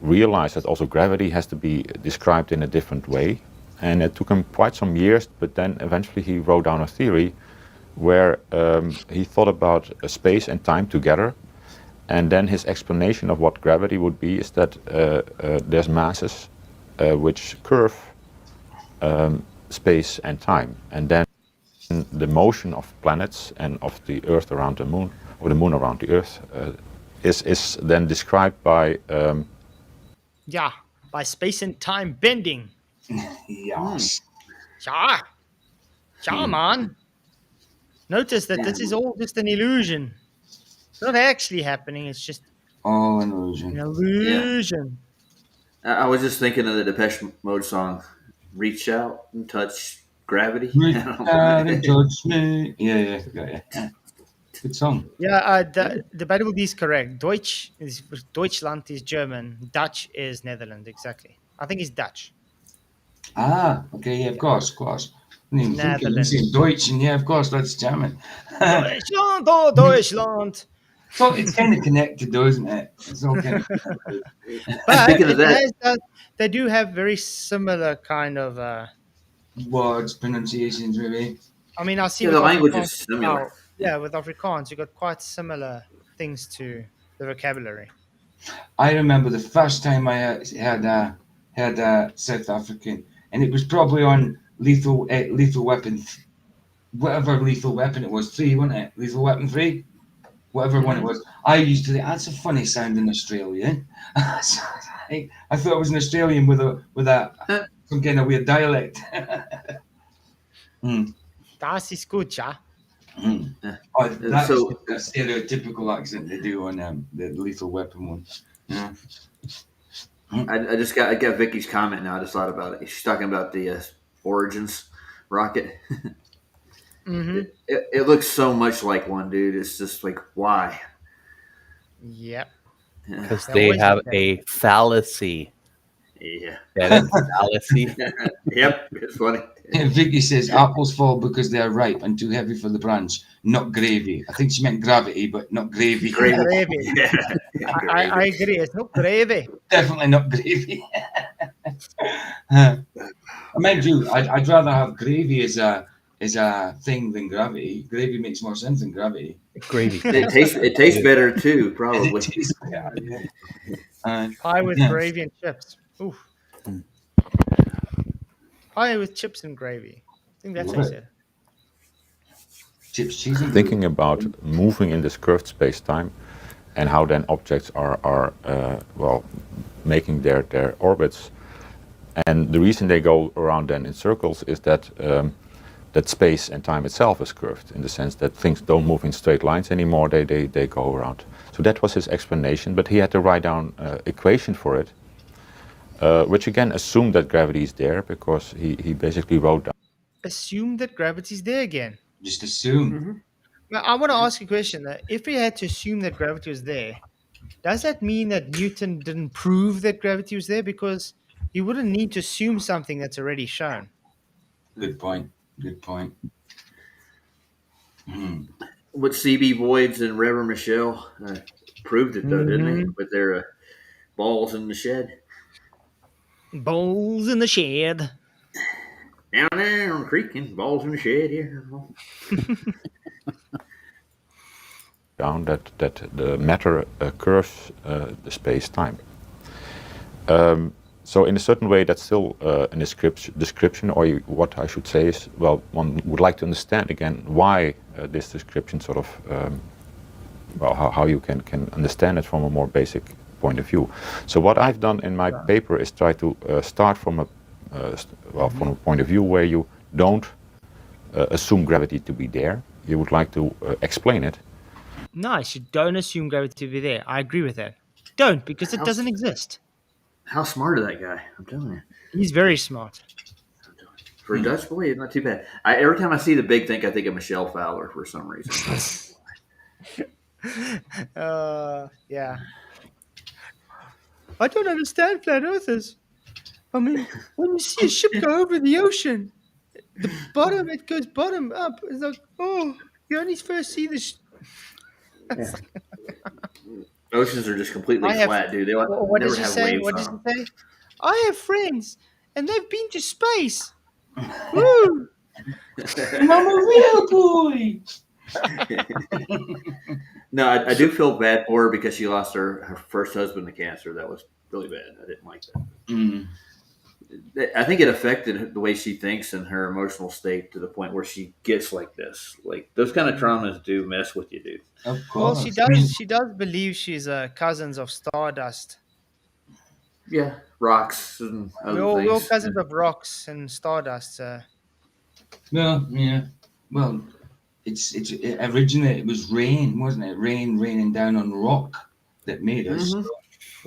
realized that also gravity has to be described in a different way. And it took him quite some years, but then eventually he wrote down a theory where he thought about space and time together. And then his explanation of what gravity would be is that there's masses which curve space and time. And then the motion of planets and of the Earth around the Moon, or the Moon around the Earth, is then described by by space and time bending. Yes. Yeah, man. Notice that this is all just an illusion. It's not actually happening. It's just all an illusion. An illusion. Yeah. I was just thinking of the Depeche Mode song, "Reach Out and Touch Gravity." Reach out and touch me. Yeah. Good song. Yeah, the Bible is correct. Deutschland is German. Dutch is Netherlands, exactly. I think it's Dutch. Ah, okay, yeah, of course. I didn't even think you said Deutsch, and yeah, of course, that's German. Deutschland, oh, Deutschland. So it's kind of connected, though, isn't it? It's all kind of connected. But they do have very similar kind of words, pronunciations, maybe. I mean, I see the language is similar. Yeah, with Afrikaans, you got quite similar things to the vocabulary. I remember the first time I had a South African, and it was probably on Lethal Weapon, whatever Lethal Weapon it was, 3, wasn't it? Lethal Weapon 3, whatever one it was. I used to think that's a funny sounding Australian. So I thought it was an Australian with some kind of weird dialect. Das ist gut, ja. Oh, that's a stereotypical accent they do on the Lethal Weapon one. Yeah. I got Vicky's comment now. I just thought about it. She's talking about the Origins rocket. Mm-hmm. It looks so much like one, dude. It's just like, why? Yep. Because they have a fallacy. Yeah. Get it? Fallacy. Yep. It's funny. Vicky says apples fall because they are ripe and too heavy for the branch, not gravy. I think she meant gravity, but not gravy. Gravy. Gravy. Yeah. I agree. It's not gravy. Definitely not gravy. I meant you. I'd rather have gravy as a thing than gravity. Gravy makes more sense than gravity. Gravy. It tastes better too, probably. It tastes better, yeah. Pie with Yeah. gravy and chips. Oof. Pie with chips and gravy. I think that's Love what I it. said. Chips, cheese, and Thinking about moving in this curved space-time and how then objects are well, making their orbits. And the reason they go around then in circles is that that space and time itself is curved, in the sense that things don't move in straight lines anymore, they go around. So that was his explanation, but he had to write down equation for it, which again assumed that gravity is there, because he basically wrote down. Assume that gravity's there again. just assume. Now, I want to ask you a question. If we had to assume that gravity was there, does that mean that Newton didn't prove that gravity was there? Because he wouldn't need to assume something that's already shown. Good point. Good point. With CB Voids and Reverend Michelle proved it though, didn't they? With their balls in the shed. Balls in the shed. Down there on the creek and balls in the shed here. Down that the matter curves the space-time. So in a certain way, that's still an description, or what I should say is, well, one would like to understand again why this description sort of, well, how you can understand it from a more basic point of view. So what I've done in my paper is try to start from a from a point of view where you don't assume gravity to be there. You would like to explain it. Nice. You don't assume gravity to be there. I agree with that. Don't, because it doesn't exist. How smart is that guy? I'm telling you. He's very smart. For a Dutch boy, it's not too bad. Every time I see the big thing, I think of Michelle Fowler for some reason. Yeah. I don't understand flat earthers. I mean, when you see a ship go over the ocean, the bottom, it goes bottom up. It's like, oh, you only first see the... Oceans are just completely flat, dude. They What never does he have say? waves What on does them. he say? I have friends, and they've been to space. Woo! I'm a real boy. No, I do feel bad for her because she lost her first husband to cancer. That was really bad. I didn't like that. I think it affected the way she thinks and her emotional state to the point where she gets like this. Like those kind of traumas do mess with you, dude. Of Well, course. she does. She does believe she's cousins of Stardust. Yeah, rocks and other We're all things. cousins of rocks and Stardust. Well, yeah. Well, originally it was rain, wasn't it? Rain raining down on rock that made us.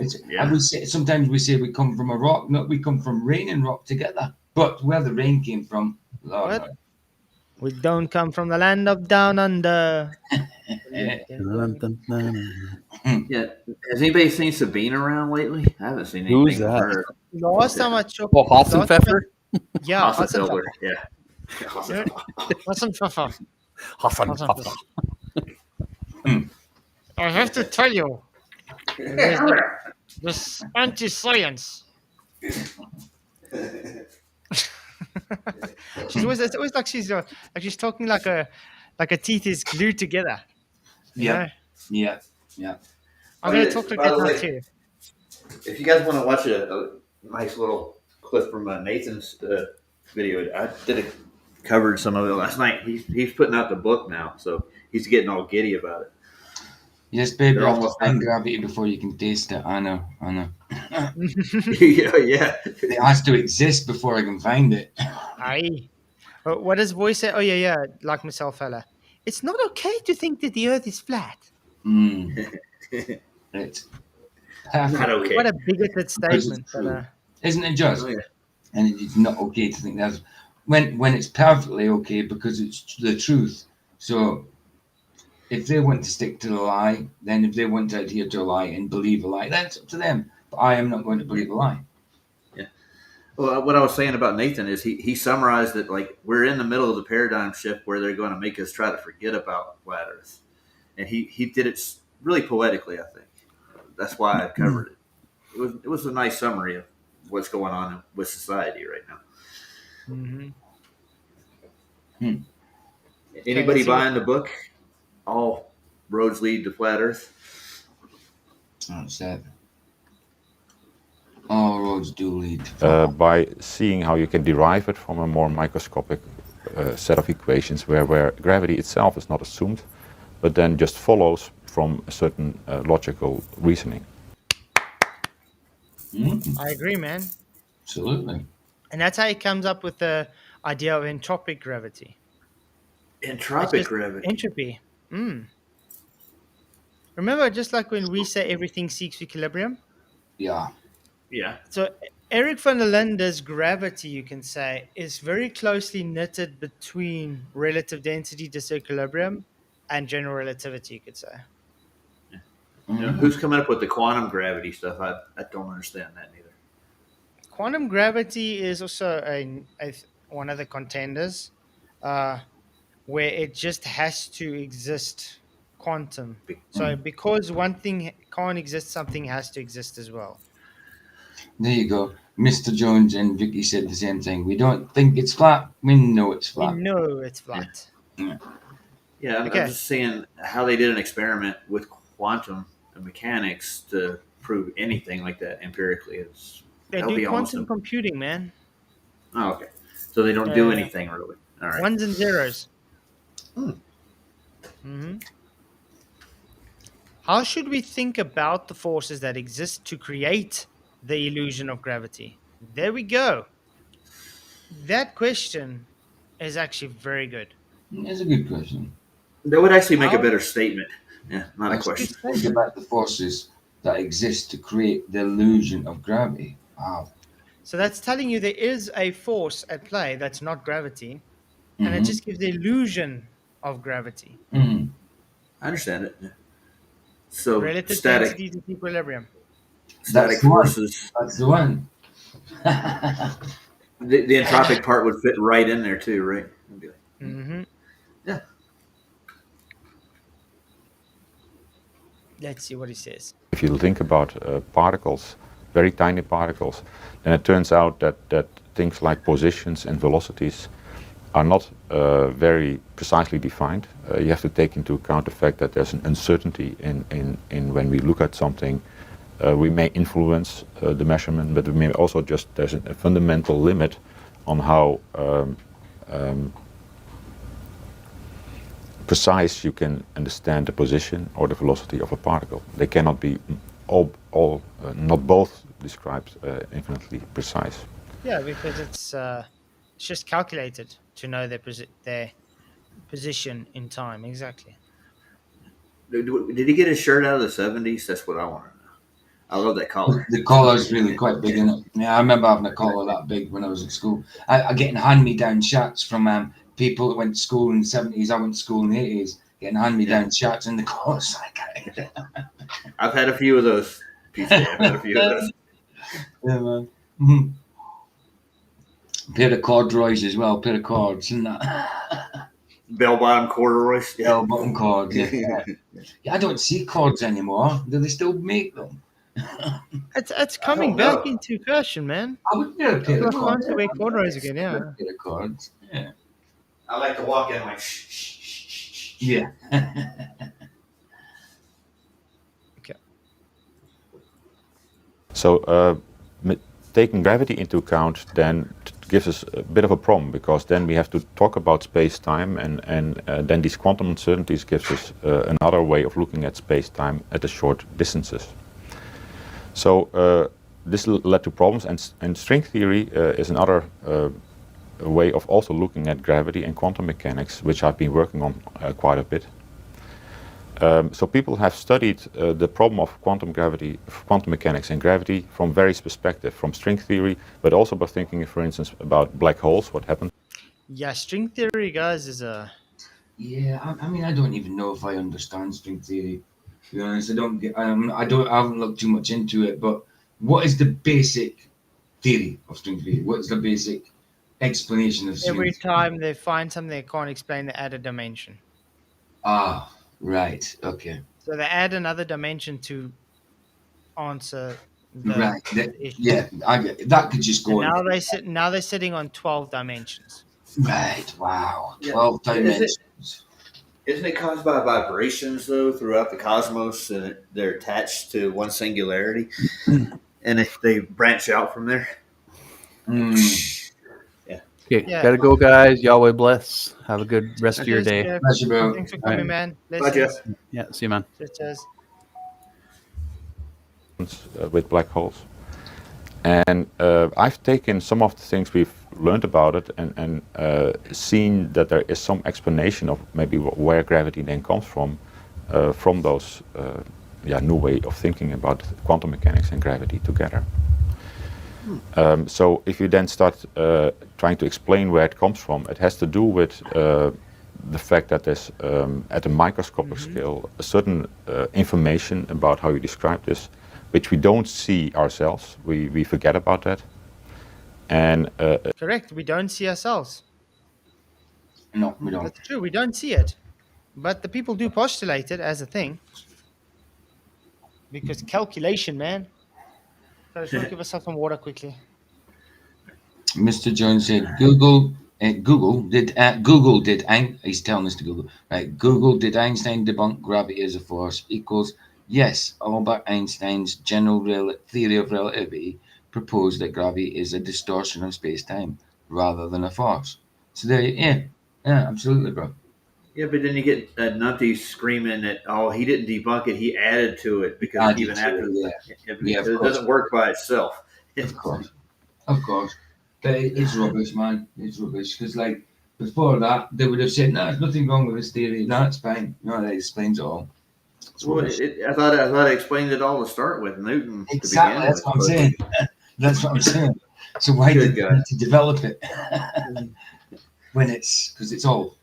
So sometimes we say we come from a rock. No, we come from rain and rock together. But where the rain came from, Lord, What? We don't come from the land of down under. Yeah. Has anybody seen Sabine around lately? I haven't seen anything Who's of that? her. Last time I checked. Oh, Hassenpfeffer? Yeah, Hassenfelder. Yeah. Hassenpfeffer. Hassenpfeffer. I have to tell you, this anti-science. It's always like she's talking like her teeth is glued together. Yeah. I'm gonna talk like that now too. If you guys want to watch a nice little clip from Nathan's video, I covered some of it last night. He's putting out the book now, so he's getting all giddy about it. Yes, baby. They're You have to almost find done. gravity before you can taste it. I know. Yeah. It has to exist before I can find it. Aye. What does voice say? Oh yeah, like myself, fella. It's not okay to think that the Earth is flat. It's perfect. Not okay. What a bigoted statement. But, Isn't it just? Oh, yeah. And it's not okay to think that when it's perfectly okay because it's the truth. So if they want to stick to the lie, then if they want to adhere to a lie and believe a lie, that's up to them. But I am not going to believe a lie. Well, what I was saying about Nathan is he summarized that like we're in the middle of the paradigm shift where they're going to make us try to forget about flat Earth, and he did it really poetically. I think that's why I covered it. It was a nice summary of what's going on with society right now. Mm-hmm. Anybody let's see buying the book? All roads lead to flat Earth. That's it. All roads do lead to By seeing how you can derive it from a more microscopic set of equations where gravity itself is not assumed, but then just follows from a certain logical reasoning. I agree, man. Absolutely. And that's how he comes up with the idea of entropic gravity. It's Entropic just gravity. entropy. Remember, just like when we say everything seeks equilibrium? Yeah. Yeah. So Eric van der Linde's gravity, you can say, is very closely knitted between relative density disequilibrium and general relativity, you could say. Who's coming up with the quantum gravity stuff? I don't understand that neither. Quantum gravity is also one of the contenders, where it just has to exist quantum. So because one thing can't exist, something has to exist as well. There you go. Mr. Jones and Vicky said the same thing. We don't think it's flat. We know it's We flat. know it's flat. Yeah, I'm just saying how they did an experiment with quantum mechanics to prove anything like that empirically. They That'll do be almost quantum computing, man. Oh, okay. So they don't do anything really. All right. Ones and zeros. Mm-hmm. How should we think about the forces that exist to create the illusion of gravity? There we go. That question is actually very good. It's a good question. That would actually make a better statement. Yeah, not a Let's question. just think about the forces that exist to create the illusion of gravity. Wow. So that's telling you there is a force at play that's not gravity, and it just gives the illusion of gravity. Mm-hmm. I understand it. Yeah. So Relative static density to equilibrium. Static forces. That's the one. The entropic part would fit right in there too, right? Mm-hmm. Yeah. Let's see what he says. If you think about particles, very tiny particles, then it turns out that things like positions and velocities are not very precisely defined. You have to take into account the fact that there's an uncertainty in when we look at something. We may influence the measurement, but we may also there's a fundamental limit on how precise you can understand the position or the velocity of a particle. They cannot be not both described infinitely precise. Yeah, because it's just calculated to know their position in time. Exactly. Did he get his shirt out of the 70s? That's what I want to know. I love that collar. The collar's really quite big, isn't it? Yeah, I remember having a collar that big when I was at school. I getting hand-me-down shirts from people that went to school in the 70s. I went to school in the 80s, getting hand-me-down shirts and the collars. I've had a few of those. PJ, I've had a few of those. Yeah, man. Mm-hmm. Pair of corduroys as well, pair of cords, and that. Bell-bottom corduroys. Yeah. Bell-bottom cords, yeah. Yeah, I don't see cords anymore. Do they still make them? It's coming back into fashion, man. I would never pair of cords. To wear corduroys again, yeah. Pair of cords, yeah. I like to walk in like shh. Yeah. Okay. So taking gravity into account then gives us a bit of a problem, because then we have to talk about space-time, and then these quantum uncertainties gives us another way of looking at space-time at the short distances. So this led to problems, and string theory is another way of also looking at gravity and quantum mechanics, which I've been working on quite a bit. So people have studied the problem of quantum mechanics and gravity from various perspectives, from string theory, but also by thinking, for instance, about black holes, what happened. Yeah, string theory, guys, is a... Yeah, I mean, I don't even know if I understand string theory. To be honest, I haven't looked too much into it, but what is the basic theory of string theory? What's the basic explanation of Every strings? time they find something they can't explain, they add a dimension. Ah, right. Okay. So they add another dimension to answer the Right. That, issue. yeah, I get it. That could just go And on. now they're sitting on 12 dimensions. Right. Wow. Yeah. 12 Is it- dimensions. Isn't it caused by vibrations though throughout the cosmos, and they're attached to one singularity, and if they branch out from there? Mm. Okay, Yeah. gotta go, guys. Yahweh bless. Have a good rest of your Cheers, day. Jeff. Pleasure, bro. Thanks for All coming, right. man. Bye, Jeff. Blessings. Yeah, see you, man. Cheers. With black holes. And I've taken some of the things we've learned about it and seen that there is some explanation of maybe where gravity then comes from those new way of thinking about quantum mechanics and gravity together. So if you then start trying to explain where it comes from, it has to do with the fact that there's at a microscopic scale a certain information about how you describe this, which we don't see ourselves. We forget about that. And Correct. We don't see ourselves. No, we don't. That's true. We don't see it. But the people do postulate it as a thing. Because calculation, man. So let's go give us some water quickly. Mr. Jones said, he's telling us to Google, right? Google, did Einstein debunk gravity as a force equals, yes, Albert Einstein's general theory of relativity proposed that gravity is a distortion of space-time rather than a force. So there, yeah, absolutely, bro. Yeah, but then you get Nunty screaming that, oh, he didn't debunk it, he added to it because Added even to after it, because of it course. doesn't work by itself. Of course. But it's rubbish, man. It's rubbish. Because, like, before that, they would have said, no, there's nothing wrong with this theory. No, it's fine. No, that explains it all. It's Well, rubbish. I thought I explained it all to start with, Newton. Exactly, to begin that's with. what I'm saying. That's what I'm saying. So why Good did you guy. need to develop it? When because it's all,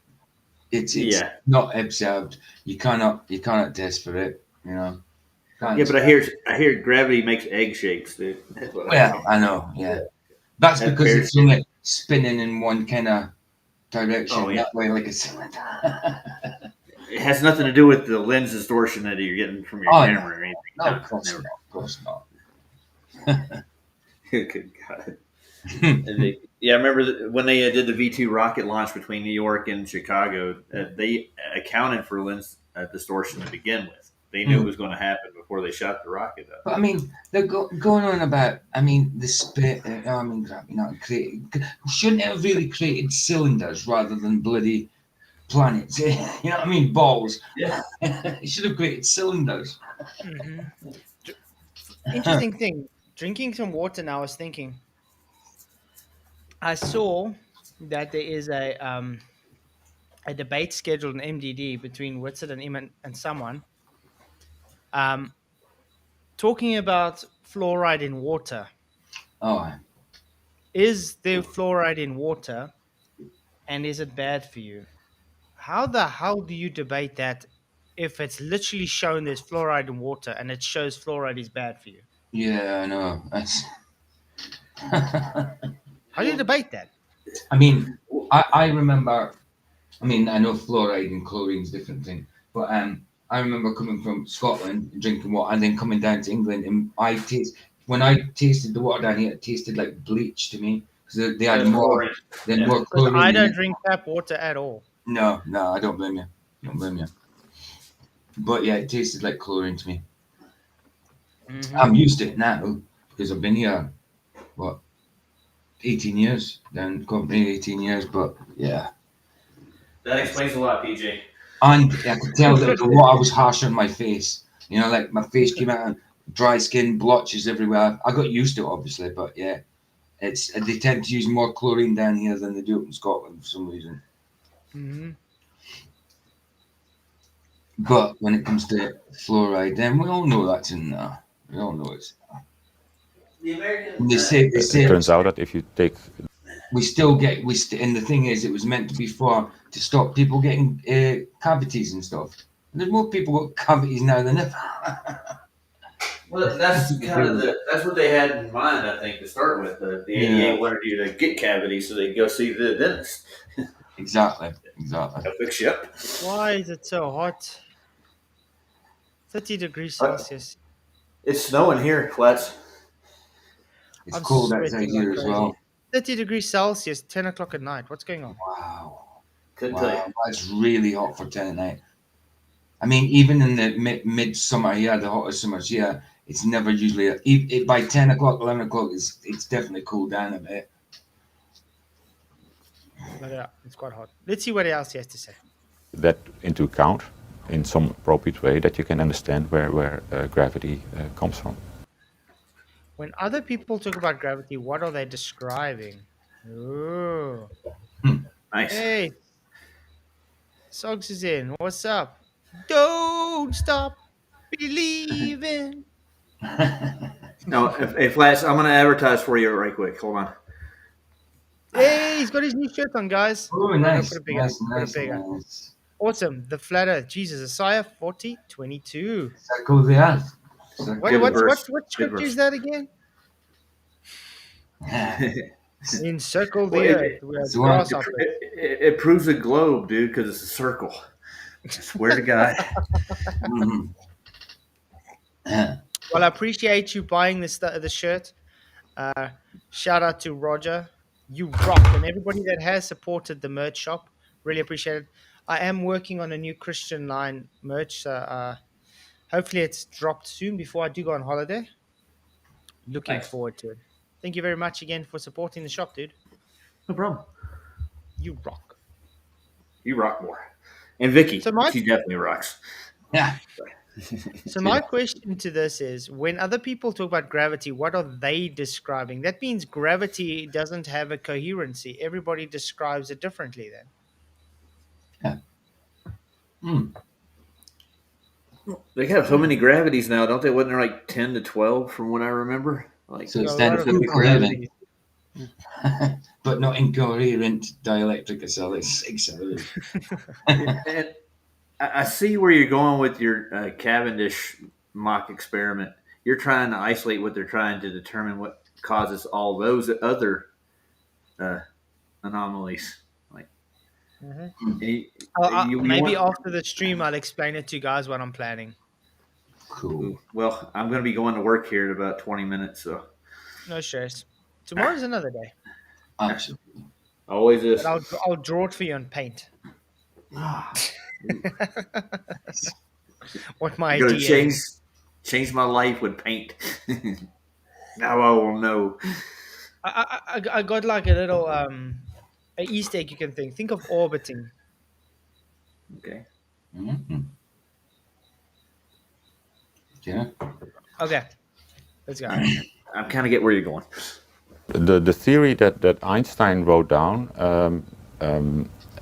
it's not observed. You cannot test for it, you know. Yeah, but I hear gravity makes egg shapes, dude. That's what Well, I know, yeah. That's That because bears it's only spinning in one kind of direction, Oh, yeah. that way, like a cylinder. It has nothing to do with the lens distortion that you're getting from your camera or anything. No, of course never. not. Of course not. Good God. I remember when they did the V2 rocket launch between New York and Chicago, they accounted for lens distortion to begin with. They knew it was going to happen before they shot the rocket up. But I mean, they're going on about, the spit, gravity not created. Shouldn't it have really created cylinders rather than bloody planets? You know what I mean? Balls. Yeah. It should have created cylinders. Interesting thing. Drinking some water now, I was thinking. I saw that there is a debate scheduled in MDD between Whitsett and Eamon and someone talking about fluoride in water. Oh, Is there fluoride in water, and is it bad for you? How the hell do you debate that if it's literally shown there's fluoride in water and it shows fluoride is bad for you? yeah, I know. That's. How do you debate that? I remember. I know fluoride and chlorine is a different thing, but I remember coming from Scotland, drinking water, and then coming down to England, and when I tasted the water down here, it tasted like bleach to me because they had more Because chlorine. I in don't it. drink tap water at all. No, I don't blame you. But yeah, it tasted like chlorine to me. Mm-hmm. I'm used to it now because I've been here, 18 years, then company 18 years, but yeah. That explains a lot, PJ. And I could tell that the water was harsh on my face. You know, like my face came out, dry skin, blotches everywhere. I got used to it, obviously, but yeah, they tend to use more chlorine down here than they do up in Scotland for some reason. Mm-hmm. But when it comes to fluoride, then we all know that's in there. We all know it's there. And they say it turns out that if you take and the thing is, it was meant to be to stop people getting cavities and stuff. And there's more people got cavities now than ever. Well, that's kind of that's what they had in mind, I think, to start with. The ADA wanted you to get cavities so they could go see the dentist. Exactly. They'll fix you up. Why is it so hot? 30 degrees Celsius. It's snowing here, Flats. It's I'm cold outside sweating here like as crazy. well. 30 degrees Celsius, 10 o'clock at night. What's going on? Wow. Couldn't tell you. That's really hot for 10 at night. I mean, even in the midsummer here, the hottest summers here, it's never usually by 10 o'clock, 11 o'clock, it's definitely cooled down a bit. But yeah, it's quite hot. Let's see what else he has to say. That into account in some appropriate way that you can understand where gravity comes from. When other people talk about gravity, what are they describing? Ooh. Nice. Hey, Soggs is in. What's up? Don't stop believing. No, hey, Flats, I'm going to advertise for you right quick. Hold on. Hey, he's got his new shirt on, guys. Oh, No, nice. put it bigger. Put it bigger. Awesome. The Flat Earth. Jesus, Isaiah 40:22. Circle the earth. What scripture is that again? Encircle the earth. We are grasshoppers. It proves a globe, dude, because it's a circle. I swear to God. Well, I appreciate you buying the shirt. Shout out to Roger. You rock. And everybody that has supported the merch shop. Really appreciate it. I am working on a new Christian line merch. So, hopefully it's dropped soon before I do go on holiday. Looking forward to it. Thank you very much again for supporting the shop, dude. No problem. You rock. You rock more. And Vicky, she definitely rocks. Yeah. So my question to this is, when other people talk about gravity, what are they describing? That means gravity doesn't have a coherency. Everybody describes it differently then. Yeah. They have so many gravities now, don't they? Wasn't there like 10 to 12 from what I remember? Like, so it's then incoherent, but not incoherent dielectric acceleration. And I see where you're going with your Cavendish mock experiment. You're trying to isolate what they're trying to determine what causes all those other anomalies. Like, maybe after the stream, I'll explain it to you guys what I'm planning. Cool. Well, I'm going to be going to work here in about 20 minutes, so no stress. Tomorrow's another day. Absolutely. Always is. But I'll draw it for you on paint. What my idea is. Change my life with paint. Now I will know. I got like a little an Easter egg you can think of orbiting. Okay. Mm-hmm. Yeah. Okay. Let's go. I kind of get where you're going. The theory that Einstein wrote down,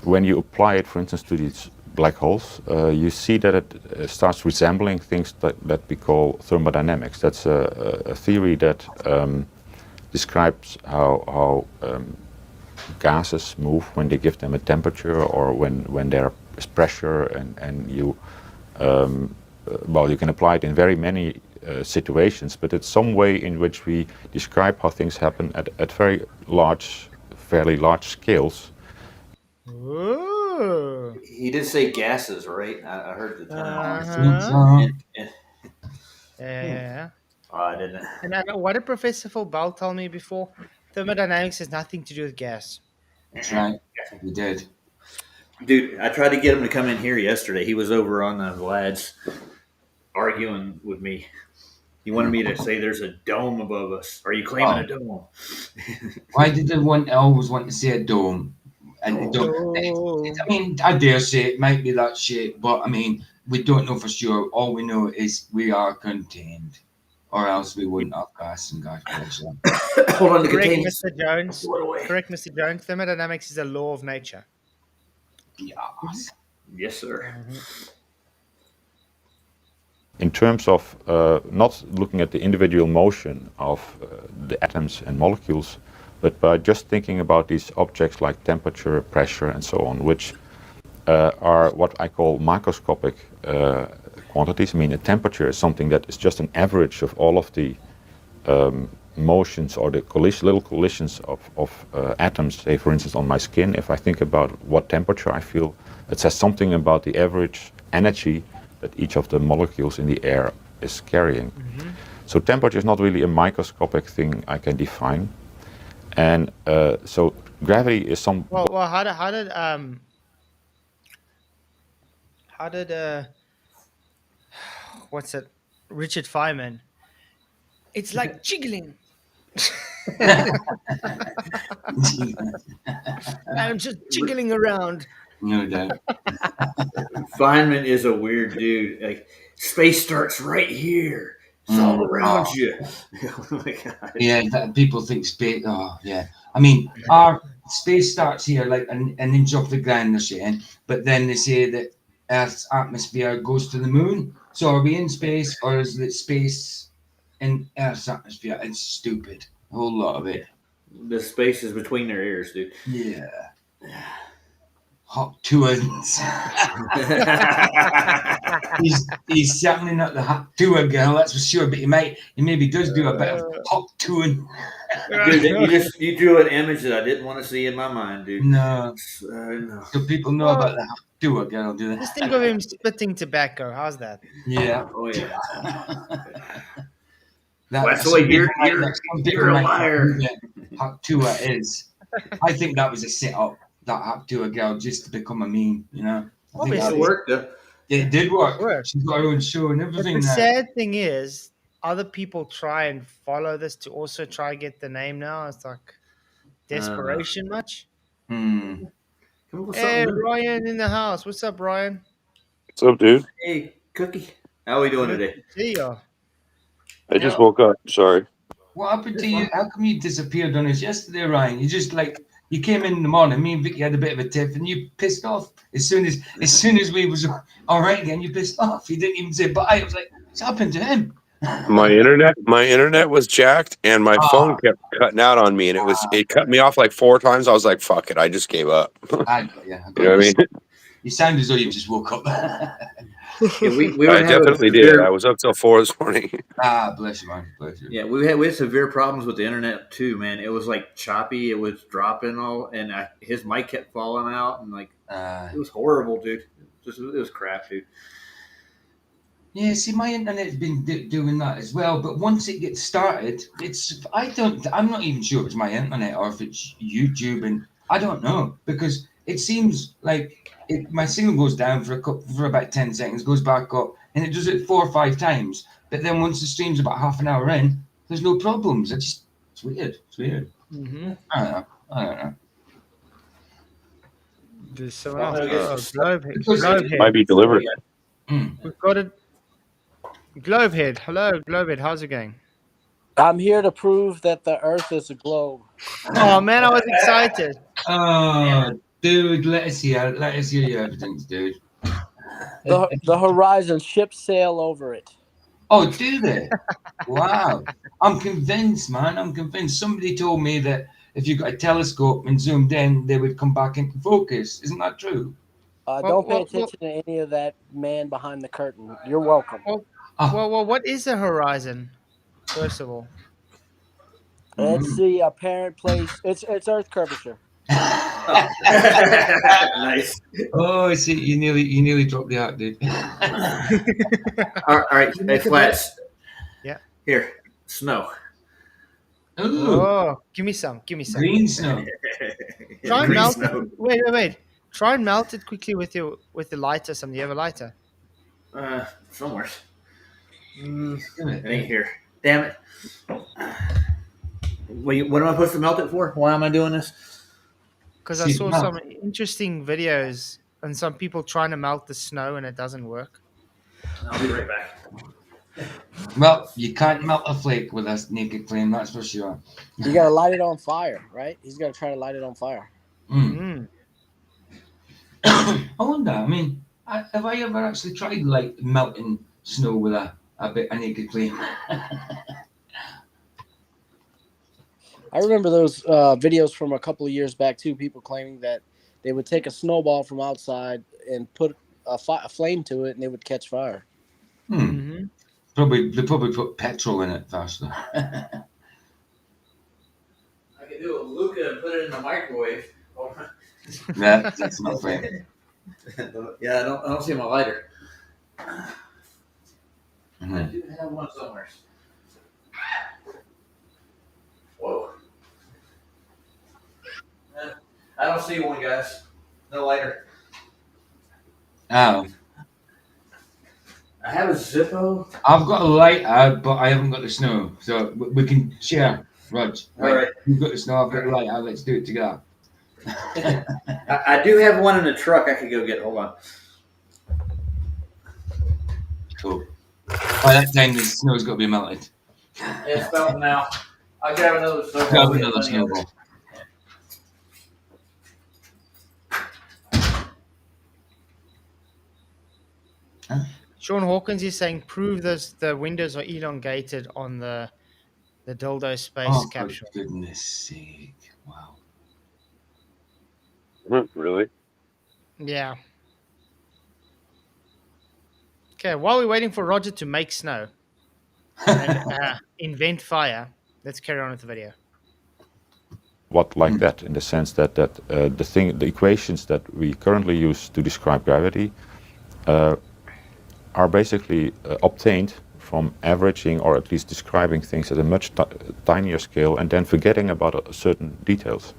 when you apply it, for instance, to these black holes, you see that it starts resembling things that we call thermodynamics. That's a theory that describes how gases move when they give them a temperature or when there is pressure, and you you can apply it in very many situations, but it's some way in which we describe how things happen at fairly large scales. Ooh. He did say gases, right? I heard the term. Yeah. Oh, I didn't. And what did Professor Bell tell me before? Thermodynamics has nothing to do with gas. That's right. We did. Dude, I tried to get him to come in here yesterday. He was over on the lads arguing with me. He wanted me to say there's a dome above us. Are you claiming a dome? Why did they always want to say a dome? And I mean, I dare say it might be that shape, but I mean, we don't know for sure. All we know is we are contained, or else we wouldn't have gas and gas pressure. Hold on, Correct, Mr. Jones. Correct, Mr. Jones. Thermodynamics is a law of nature. Yes. Yes, sir. Mm-hmm. In terms of not looking at the individual motion of the atoms and molecules, but by just thinking about these objects like temperature, pressure, and so on, which are what I call microscopic quantities. I mean, a temperature is something that is just an average of all of the motions or the little collisions of atoms. Say, for instance, on my skin, if I think about what temperature I feel, it says something about the average energy that each of the molecules in the air is carrying. So temperature is not really a microscopic thing I can define. And so gravity is some... Well, how did what's it? Richard Feynman. It's like jiggling. I'm just jiggling around. No doubt. Feynman is a weird dude. Like, space starts right here. It's all around you. Oh my God. Yeah, people think space. Oh, yeah. I mean, our space starts here, like an inch off the ground, they're saying, but then they say that Earth's atmosphere goes to the moon. So are we in space, or is it space in Earth's atmosphere? It's stupid. A whole lot of it. The space is between their ears, dude. Yeah. Hot tuins. he's certainly not the hot tour girl, that's for sure. But he maybe does do a bit of hot tuin. Dude, you drew an image that I didn't want to see in my mind, dude. No. No. Do people know about the hot tour girl? Do they? Just think of him spitting tobacco. How's that? Yeah. Oh yeah. That's the way you're a liar. Hot tour is. I think that was a set-up. That hot tour girl just to become a meme, you know. I think It worked. It did work. She's got her own show and everything. But the sad thing is, other people try and follow this to also try get the name now. It's like desperation much. Hey, Ryan in the house. What's up, Ryan? What's up, dude? Hey, Cookie. How are we doing today? See ya. I just woke up. Sorry. What happened to you? How come you disappeared on us yesterday, Ryan? You just you came in the morning. Me and Vicky had a bit of a tiff, and you pissed off as soon as we was all right again. You pissed off. You didn't even say bye. I was like, what's happened to him? My internet was jacked, and my phone kept cutting out on me, and it cut me off like 4 times. I was like, fuck it, I just gave up. I got you. You know what I mean? You sound as though you just woke up. we I definitely did. I was up till 4 this morning. Bless you, man. Bless you. Yeah, we had severe problems with the internet too, man. It was like choppy. It was dropping all, and his mic kept falling out, and it was horrible, dude. It was crap, dude. Yeah, see, my internet's been doing that as well. But once it gets started, I'm not even sure if it's my internet or if it's YouTube, and I don't know, because it seems like my signal goes down for about 10 seconds, goes back up, and it does it 4 or 5 times. But then once the stream's about half an hour in, there's no problems. It's weird. It's weird. Mm-hmm. I don't know. There's someone else. Globehead. Might be delivered. We've got it. Globehead. Hello, Globehead. How's it going? I'm here to prove that the Earth is a globe. Oh man, I was excited. Oh, dude, let us hear your evidence, dude. The horizon, ships sail over it. Oh, do they? Wow. I'm convinced, man. I'm convinced. Somebody told me that if you got a telescope and zoomed in, they would come back into focus. Isn't that true? Don't pay attention to any of that man behind the curtain. You're welcome. Well, what is a horizon, first of all? It's the apparent place. It's Earth curvature. Nice. Oh, I see. You nearly dropped the arc, dude. All right. Hey, Flats. Yeah. Here, snow. Ooh. Oh, give me some. Green snow. Try and melt it. Wait. Try and melt it quickly with the lighter. Do you have a lighter? Somewhere. It ain't here. Damn it. What am I supposed to melt it for? Why am I doing this? Because I saw some interesting videos and some people trying to melt the snow and it doesn't work. I'll be right back. Well, you can't melt a flake with a naked flame, that's for sure. You gotta light it on fire, right? He's gotta try to light it on fire. I wonder. I mean, have I ever actually tried melting snow with a naked flame? I remember those videos from a couple of years back too. People claiming that they would take a snowball from outside and put a flame to it, and they would catch fire. Mm-hmm. They probably put petrol in it faster. I could do a Luca and put it in the microwave. Yeah, that's not fair. Yeah, I don't see my lighter. Mhm. I do have one somewhere. Whoa. I don't see one, guys. No lighter. Oh, I have a Zippo. I've got a lighter, but I haven't got the snow, so we can share. Rog, All right. You've got the snow, I've got the lighter. Let's do it together. I do have one in the truck. I could go get. Hold on. Cool. By that time, the snow's got to be melted. It's melting now. I'll grab another snowball. Grab We got another plenty of it. snowball. Sean Hawkins is saying, prove the windows are elongated on the dildo space Oh, for capsule. goodness sake. Wow. Really? Yeah. Okay, while we're waiting for Roger to make snow and invent fire, let's carry on with the video. What like that, in the sense that the equations that we currently use to describe gravity are basically obtained from averaging, or at least describing things at a much tinier scale, and then forgetting about certain details.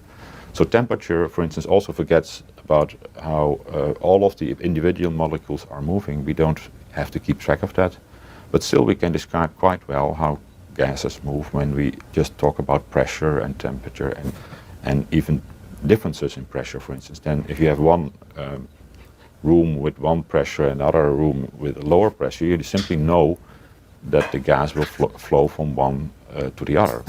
So temperature, for instance, also forgets about how all of the individual molecules are moving. We don't have to keep track of that, but still we can describe quite well how gases move when we just talk about pressure and temperature and even differences in pressure, for instance. Then if you have one room with one pressure and another room with a lower pressure, you simply know that the gas will flow from one to the other.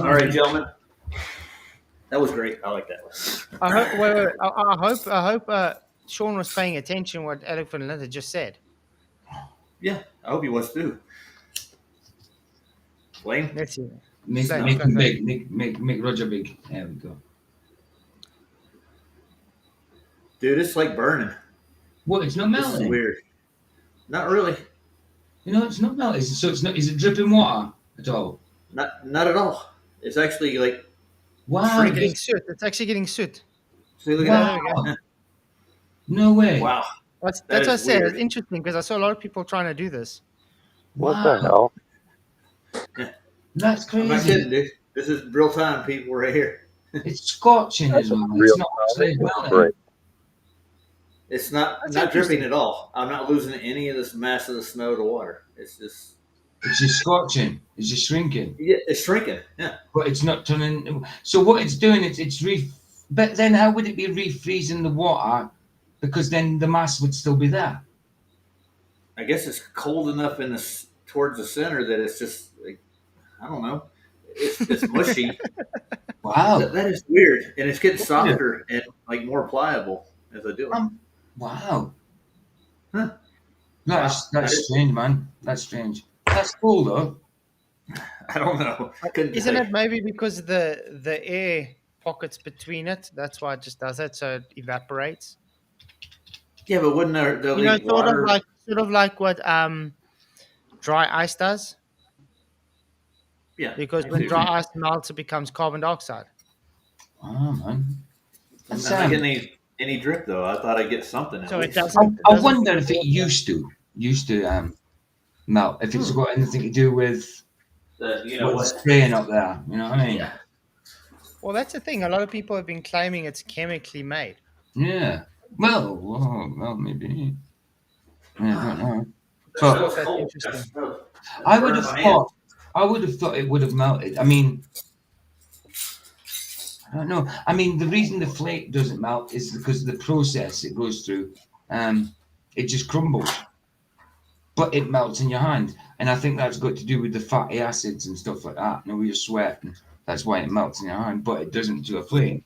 All right, gentlemen. That was great. I like that. I hope Sean was paying attention what Alec van Linter just said. Yeah, I hope he was too. Wayne? Let's see. Make him big. Make Roger big. There we go. Dude, it's like burning. What? It's not This melting. is weird. Not really. You know, it's not melting. So it's not. Is it dripping water at all? Not at all. It's actually like. Wow. It's getting soot. It's actually getting soot. See, look Wow. at that. No way. Wow. That's That what I is said. weird. It's interesting because I saw a lot of people trying to do this. What the hell? That's I'm not crazy. kidding, dude. This is real time, people, right here. It's scorching as well. It's not actually melting. Right. It's not dripping at all. I'm not losing any of this mass of the snow to water. It's just scorching. It's just shrinking. Yeah, it's shrinking. Yeah. But it's not turning. So what it's doing, it's But then how would it be refreezing the water? Because then the mass would still be there. I guess it's cold enough in this towards the center that it's just like, I don't know. It's mushy. Wow. That is weird, and it's getting softer and like more pliable as I do it. Wow. Huh. That's strange, man. That's strange. That's cool though. I don't know. Isn't it maybe because the air pockets between it? That's why it just does it, so it evaporates. Yeah, but wouldn't there You know, leak water? sort of like what dry ice does. Yeah. Because I when see. dry ice melts, it becomes carbon dioxide. Oh man. I'm not getting any drip though. I thought I'd get something. So it least. doesn't. I wonder if it used to melt. If it's got anything to do with what's spraying up there. You know what I mean? Yeah. Well, that's the thing. A lot of people have been claiming it's chemically made. Yeah. Well, maybe. Yeah, I don't know. That's But cold. interesting. I would have thought it would have melted. I mean, I don't know. I mean, the reason the flake doesn't melt is because of the process it goes through. It just crumbles, but it melts in your hand, and I think that's got to do with the fatty acids and stuff like that. You know, you're sweating. That's why it melts in your hand, but it doesn't to a flake.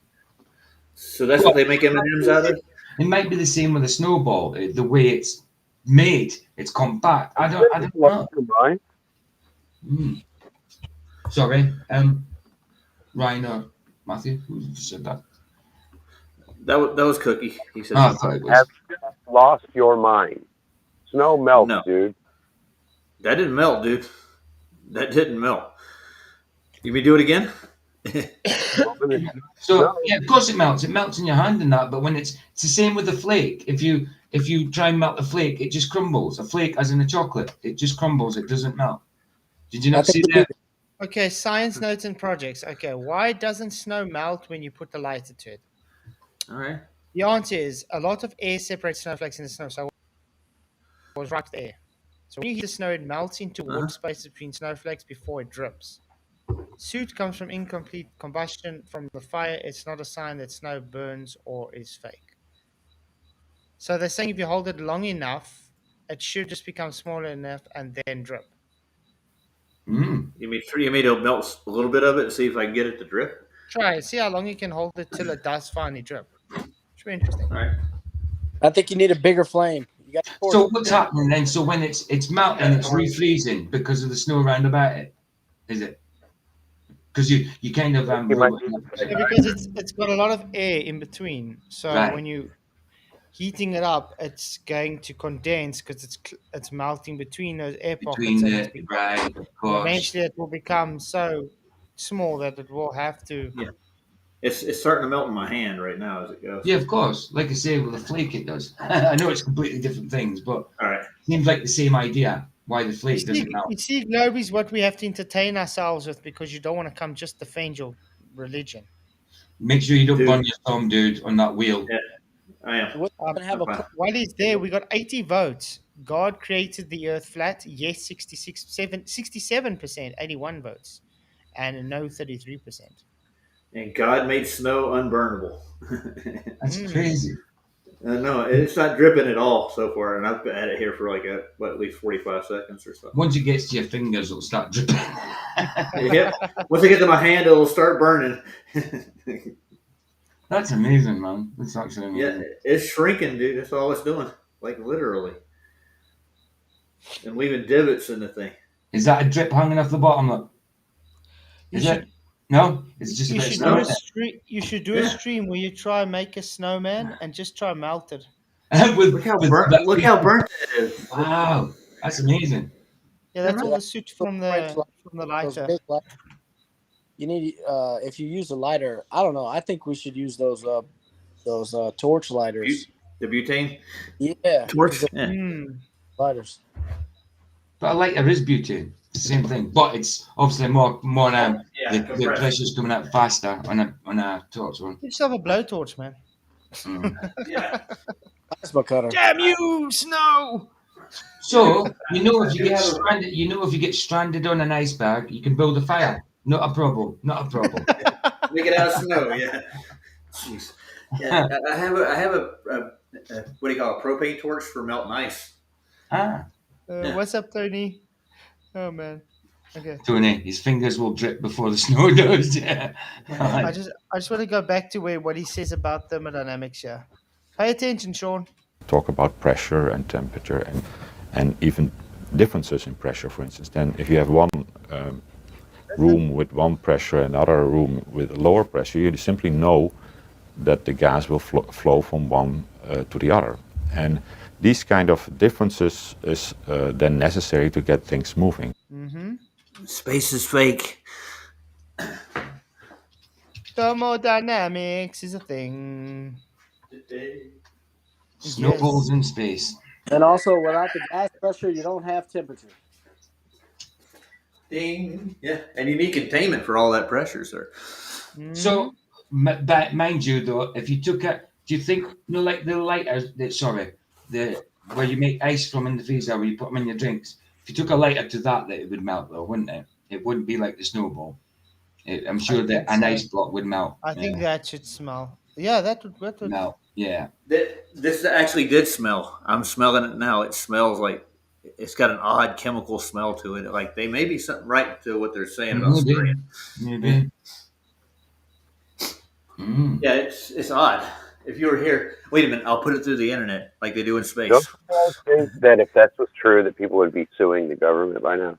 So that's what they make M&Ms out of? It might be the same with a snowball. The way it's made, it's compact. I don't know. Sorry, Ryan or Matthew, who said that? That was Cookie. He said. Oh, I thought it was. Have you lost your mind? Snow melts, No. dude. That didn't melt, dude. That didn't melt. You mean do it again? So yeah, of course it melts. It melts in your hand and that. But when it's the same with the flake. If you try and melt a flake, it just crumbles. A flake, as in a chocolate, it just crumbles. It doesn't melt. Did you not see that? Okay, science notes and projects. Okay, why doesn't snow melt when you put the lighter to it? All right. The answer is a lot of air separates snowflakes in the snow. So it was right there. So when you heat the snow, it melts into water space between snowflakes before it drips. Soot comes from incomplete combustion from the fire. It's not a sign that snow burns or is fake. So they're saying if you hold it long enough, it should just become smaller enough and then drip. Mm. You mean it'll melt a little bit of it and see if I can get it to drip? Try it. See how long you can hold it till it does finally drip. Should be interesting. All right. I think you need a bigger flame. You got So what's happening then? So when it's melting, it's refreezing because of the snow around about it, is it? Because you kind of Yeah, because it's got a lot of air in between. So Right. when you heating it up, it's going to condense because it's melting between those air pockets. And eventually, it will become so small that it will have to. Yeah. It's starting to melt in my hand right now as it goes. Yeah, of course. Like I say, with a flake, it does. I know it's completely different things, but seems like the same idea. Why the flake doesn't melt? You see, Globe is what we have to entertain ourselves with because you don't want to come just defend your religion. Make sure you don't burn your thumb, dude, on that wheel. Yeah, I am. While he's there, we got 80 votes. God created the earth flat. Yes, 67%, 81 votes. And no, 33%. And God made snow unburnable. That's crazy. No, it's not dripping at all so far, and I've had it here for like at least 45 seconds or so. Once it gets to your fingers, it'll start dripping. Yep. Once it gets to my hand, it'll start burning. That's amazing, man. That's actually amazing. Yeah, it's shrinking, dude. That's all it's doing, like literally, and leaving divots in the thing. Is that a drip hanging off the bottom? Look. Is it? No, it's just a bit of snow. You should do a stream where you try and make a snowman and just try and melt it. Look how burnt it is. Wow, that's amazing. Yeah, that's all the soot from the lighter. You need if you use a lighter. I don't know. I think we should use those torch lighters. The butane. Yeah, torch. Lighters. But a lighter is butane. It's the same thing, but it's obviously more the pressure's coming out faster on a torch one. You should have a blowtorch, man. Yeah. Plasma cutter. Damn you, snow! So if you get stranded on an iceberg, you can build a fire. Not a problem. Not a problem. Make it out of snow. Yeah. Jeez. Yeah. I have a what do you call a propane torch for melting ice. What's up, Tony? Oh man. Okay. Tony, his fingers will drip before the snow does. Yeah. I just want to go back to what he says about thermodynamics here. Pay attention, Sean. Talk about pressure and temperature and even differences in pressure, for instance. Then if you have one room with one pressure and another room with lower pressure, you simply know that the gas will flow from one to the other. And these kind of differences is then necessary to get things moving. Mm-hmm. Space is fake. Thermodynamics is a thing. Snowballs in space. And also, without the gas pressure, you don't have temperature. Ding. Yeah, and you need containment for all that pressure, sir. So, mind you, though, if you took it, do you think like the lighters? Where you make ice from in the freezer, where you put them in your drinks? If you took a lighter to that, it would melt, though, wouldn't it? It wouldn't be like the snowball. I'm sure that an ice block would melt. I think that should smell. Yeah, that would melt. Yeah. This actually did smell. I'm smelling it now. It smells like it's got an odd chemical smell to it. Like they may be something right to what they're saying about spraying. Maybe. Yeah, it's odd. If you were here, wait a minute, I'll put it through the internet like they do in space. Don't you guys think that if that was true, that people would be suing the government by now?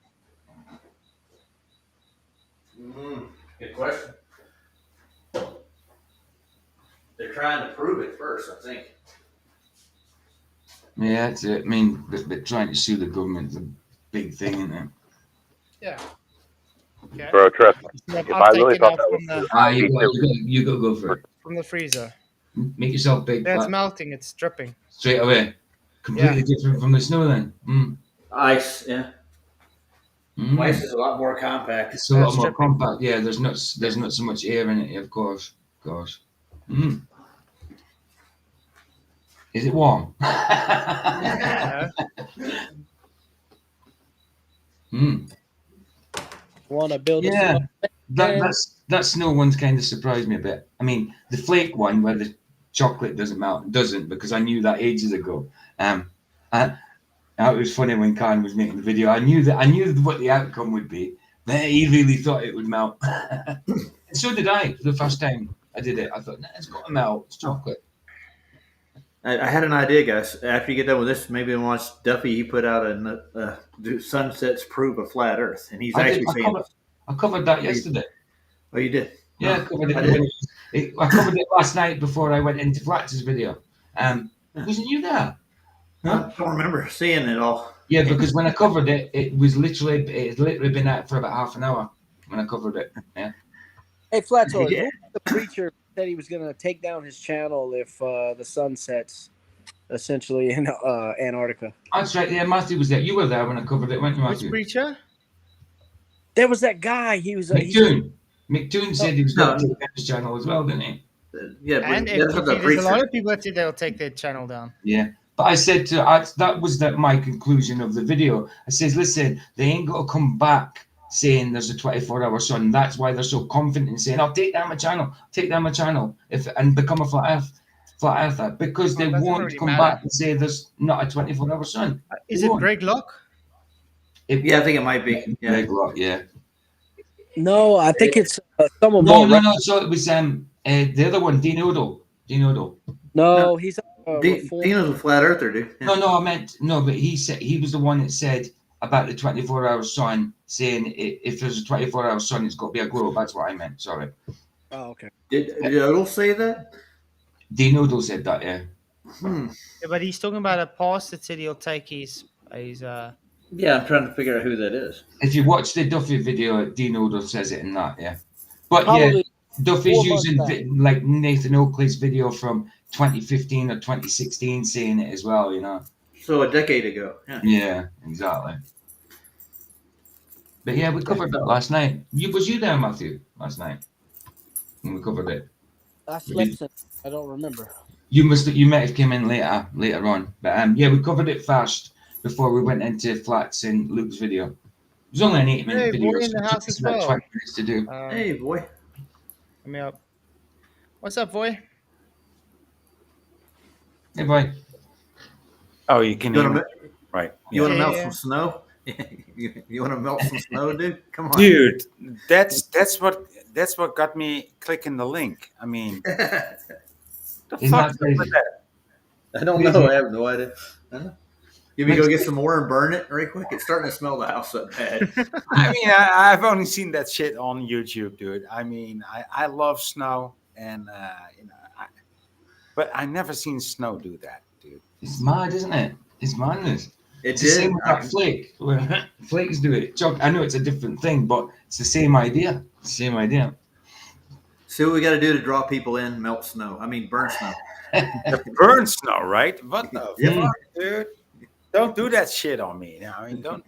Good question. They're trying to prove it first, I think. Yeah, that's it. I mean, but trying to sue the government is a big thing, isn't it? Yeah. Okay. Bro, trust me. I've If I really taken thought out that was true, Ah, I'd be too. you got to go for it. from the freezer. Make yourself big, That's fat, melting. It's dripping. straight away. Completely different from the snow, then. Ice, yeah. Ice is a lot more compact. It's a lot more compact. Yeah, there's not so much air in it. Of course. Is it warm? Want to build? Yeah, that snow one's kind of surprised me a bit. I mean, the flake one where the chocolate doesn't melt doesn't, because I knew that ages ago. It was funny when Karen was making the video. I knew what the outcome would be, but he really thought it would melt. And so did I. For the first time I did it, I thought, nah, it's got to melt. It's chocolate. I had an idea, guys. After you get done with this, maybe watch Duffy. He put out a sunsets prove a flat Earth, and he's saying I covered that yesterday. Oh, you did? Yeah, I covered it. I covered it last night before I went into Flatz's video. Wasn't you there? I don't remember seeing it all. Yeah, because when I covered it, it had literally been out for about half an hour when I covered it. Yeah. Hey, Flatzoid, who was the preacher said he was going to take down his channel if the sun sets, essentially in Antarctica? That's right. Yeah, Matthew was there. You were there when I covered it, weren't you, Matthew? Which preacher? There was that guy. He was McToon. McToon said he was going to take down his channel as well, didn't he? Yeah, and there's a lot of people that said they'll take their channel down. Yeah. But I said that was my conclusion of the video. I says, listen, they ain't got to come back saying there's a 24-hour sun. That's why they're so confident in saying, I'll take down my channel, and become a flat earther, because they won't come back and say there's not a 24-hour sun. Is it Greg Locke? Yeah, I think it might be. Yeah. Greg Locke, yeah. No, I think it's someone No. more. So it was the other one, Dean Odell. No, he's Dino's a flat earther, dude. Yeah. But he said he was the one that said about the 24-hour sun, saying if there's a 24-hour sun, it's got to be a globe. That's what I meant. Sorry. Oh, okay. Did Odell say that? Dean Odell said that, yeah. Yeah, but he's talking about a past that said he'll take his. Yeah, I'm trying to figure out who that is. If you watch the Duffy video, Dean Odell says it in that, yeah. But Probably Duffy's using like Nathan Oakley's video from 2015 or 2016 saying it as well, you know. So a decade ago. Yeah, exactly. But yeah, we covered that last night. Was you there, Matthew, last night when we covered it? I slept. I don't remember. You might have came in later on. But yeah, we covered it first before we went into Flats and Luke's video. It was only an 8-minute video. Boy in the house as well. 20 minutes to do. Hey, boy. Let me up. What's up, boy? Hey, boy. Oh, you can hear me. Right. You want to melt some snow? You want to melt some snow, dude? Come on, dude. That's what got me clicking the link. I mean, the fuck is that? I don't know. I have no idea. You mean go get some more and burn it right quick? It's starting to smell the house up bad. I mean, I've only seen that shit on YouTube, dude. I mean, I love snow, and but I never seen snow do that, dude. It's mad, isn't it? It's madness. It's the same with that flake. Flakes do it. I know it's a different thing, but it's the same idea. See what we got to do to draw people in? Melt snow. I mean, burn snow. Burn snow, right? What the fuck, dude? Don't do that shit on me. I mean, don't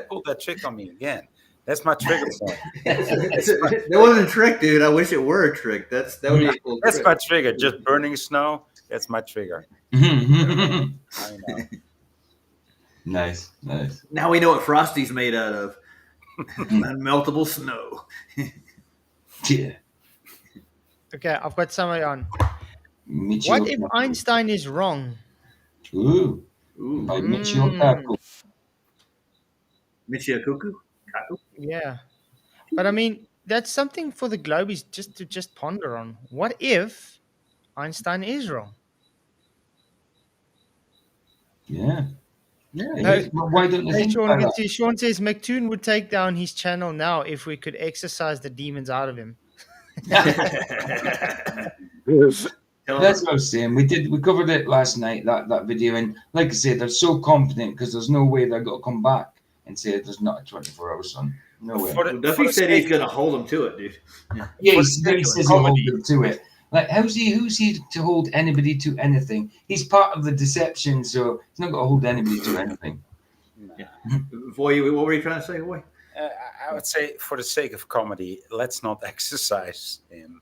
pull that trick on me again. That's my trigger point. That wasn't a trick, dude. I wish it were a trick. That would be a cool That's trick. my trigger. Just burning snow. That's my trigger. I know. Nice. Now we know what Frosty's made out of. Unmeltable snow. Yeah. Okay, I've got somebody on. What if Einstein is wrong? Ooh. By Michio Kaku. Michio Kaku? Yeah. But I mean, that's something for the Globies to ponder on. What if Einstein is wrong? Yeah. Why don't they think Sean, about that? Sean says McToon would take down his channel now if we could exorcise the demons out of him. That's what I was saying. We covered it last night, that video, and like I said, they're so confident because there's no way they're going to come back and say there's not a 24-hour sun. No way. Well, Duffy said he's going to hold him to it, dude. Yeah, For he the sake of says he'll hold comedy. them to it. Like, who's he to hold anybody to anything? He's part of the deception, so he's not going to hold anybody to anything. Yeah. Boy, what were you trying to say, boy? I would say, for the sake of comedy, let's not exercise him.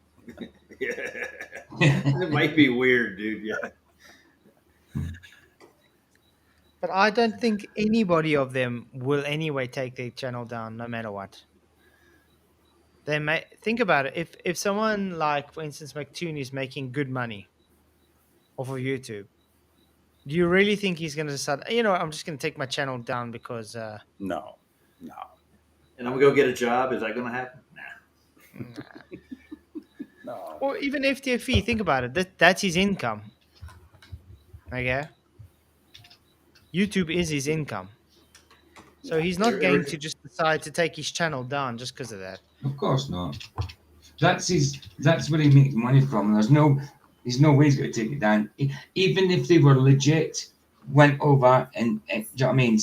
It might be weird, dude. Yeah. But I don't think anybody of them will anyway take their channel down, no matter what. They may think about it. If someone like, for instance, McToon is making good money off of YouTube, do you really think he's going to decide? I'm just going to take my channel down because No. And I'm gonna go get a job. Is that gonna happen? Nah. No. Or even FTFE. Think about it. That's his income. Okay. YouTube is his income. So he's not going to just decide to take his channel down just because of that. Of course not. That's where he makes money from. There's no way he's going to take it down. Even if they were legit, went over and do you know what I mean?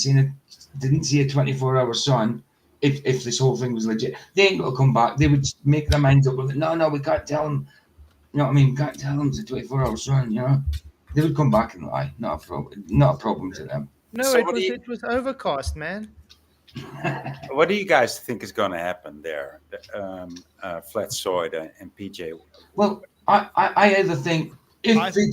Didn't see a 24-hour sun. If this whole thing was legit, they ain't going to come back. They would make their minds up with it. No, we can't tell them. You know what I mean? Can't tell them it's a 24-hour sun. You know, they would come back and lie. Not a problem. Not a problem to them. No, it was overcast, man. What do you guys think is going to happen there, Flatzoid and PJ? Well, I either think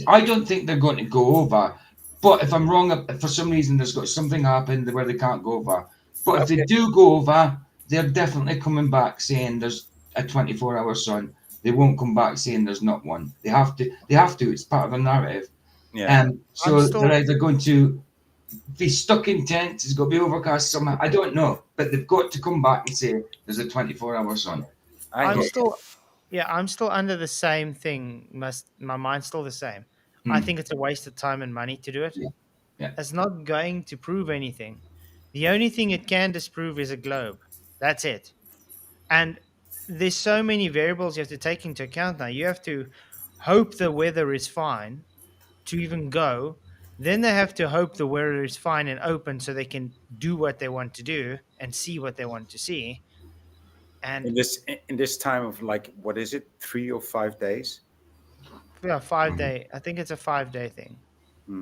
I don't think they're going to go over, but if I'm wrong, if for some reason there's got something happened where they can't go over. But if they do go over, they're definitely coming back saying there's a 24-hour sun. They won't come back saying there's not one. They have to. It's part of a narrative. Yeah. So they're either going to be stuck in tents. It's going to be overcast somehow. I don't know, but they've got to come back and say there's a 24-hour sun. I'm still under the same thing. My mind's still the same. I think it's a waste of time and money to do it. Yeah. It's not going to prove anything. The only thing it can disprove is a globe. That's it. And there's so many variables you have to take into account now. You have to hope the weather is fine to even go. Then they have to hope the weather is fine and open so they can do what they want to do and see what they want to see. And in this time of, like, what is it, 3 or 5 days? Yeah, 5-day. I think it's a 5-day thing.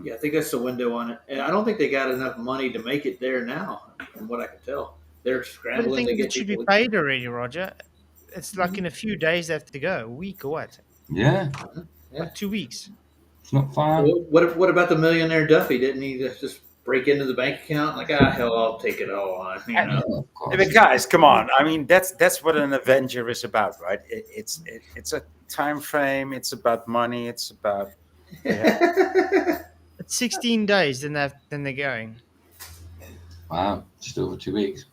Yeah, I think that's the window on it. And I don't think they got enough money to make it there now, from what I can tell. They're But I scrambling think to get it should be people. paid already, Roger. It's like in a few days they have to go. A week or what? Yeah. Or 2 weeks. It's not far. What about the millionaire Duffy? Didn't he just break into the bank account? Like, hell, I'll take it all on. You know? But guys, come on. I mean, that's what an Avenger is about, right? It's a time frame. It's about money. It's about. It's 16 days. Then they're going. Wow, just over 2 weeks.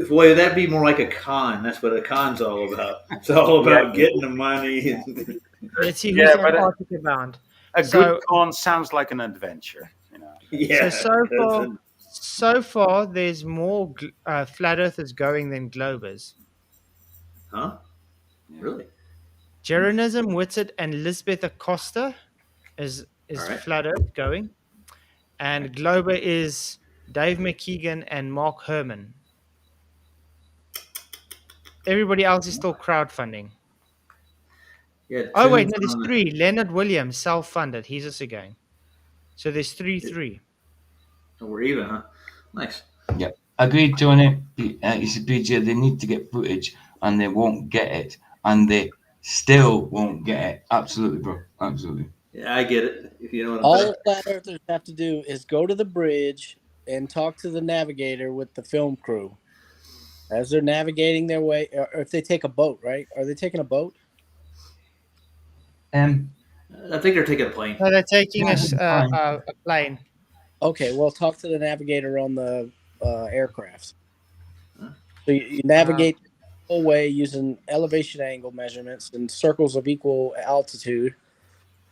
Boy, that'd be more like a con. That's what a con's all about. It's all about getting the money. Let's see who's Antarctic bound. A good con sounds like an adventure. You know. Yeah. So far, there's more flat earthers going than globers. Huh? Really? Jeranism, Whitsett, and Lisbeth Acosta is right. flat earth going. And glober is Dave McKeegan and Mark Herman. Everybody else is still crowdfunding. Yeah. Oh, wait, no, there's 3. Leonard Williams, self-funded. He's also going. So there's 3. We're even, huh? Nice. Yeah. Agreed, Tony. He said, BJ, they need to get footage and they won't get it. And they still won't get it. Absolutely, bro. Absolutely. Yeah, I get it. If you know what I'm All saying. flat earthers have to do is go to the bridge and talk to the navigator with the film crew as they're navigating their way, or if they take a boat, right? Are they taking a boat? I think they're taking a plane. No, they're taking a plane. Okay, well, talk to the navigator on the aircraft. So you navigate the whole way using elevation angle measurements and circles of equal altitude,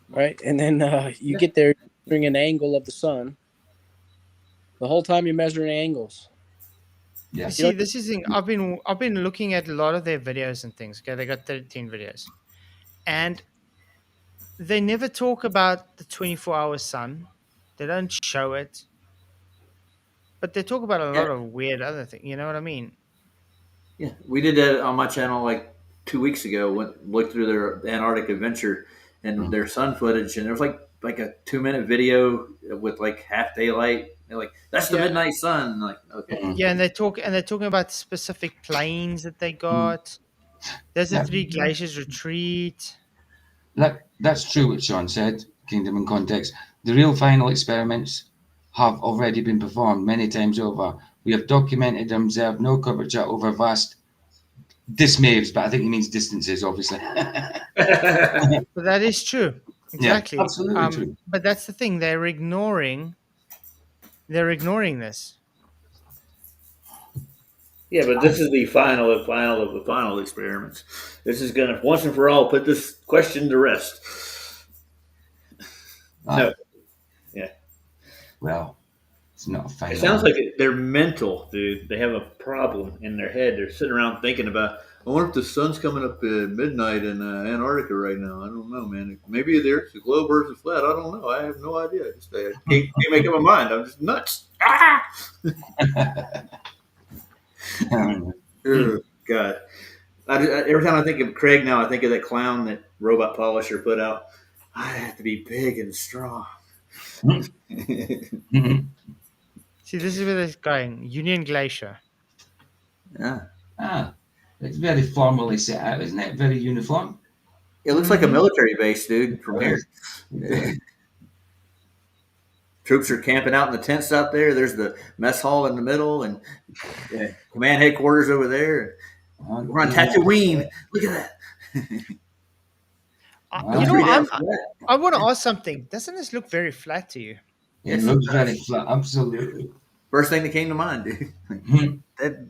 right? And then you get there measuring an angle of the sun. The whole time you're measuring angles. Yeah. You see, this is I've been looking at a lot of their videos and things. Okay, they got 13 videos, and they never talk about the 24-hour sun. They don't show it. But they talk about a lot of weird other things. You know what I mean? Yeah, we did that on my channel like 2 weeks ago. Looked through their Antarctic adventure and their sun footage, and there was like a 2-minute video with like half daylight. They're like, "That's the Yeah. midnight sun." I'm like, okay. Yeah, and they're talking about specific planes that they got. There's the Yeah. 3 glaciers retreat. That's true what Sean said, Kingdom and Context. The real final experiments have already been performed many times over. We have documented and observed no curvature over vast dismaves, but I think he means distances, obviously. But that is true. Exactly. Yeah, absolutely true. But that's the thing. They're ignoring this. Yeah, but this is the final of the final experiments. This is going to once and for all put this question to rest. No. Yeah. Well, it's not a final. It sounds like they're mental, dude. They have a problem in their head. They're sitting around thinking about, I wonder if the sun's coming up at midnight in Antarctica right now. I don't know, man. Maybe there's a globe or it's flat. I don't know. I have no idea. I can't make up my mind. I'm just nuts. Ah! Oh, God. Every time I think of Craig now, I think of that clown that Robot Polisher put out. I have to be big and strong. See, this is where they're going. Union Glacier. Yeah. It's very formally set out, isn't it? Very uniform. It looks like a military base, dude, from here. Troops are camping out in the tents out there. There's the mess hall in the middle and command headquarters over there. We're on Tatooine. Look at that. I want to ask something. Doesn't this look very flat to you? It looks very flat, absolutely. First thing that came to mind, dude. that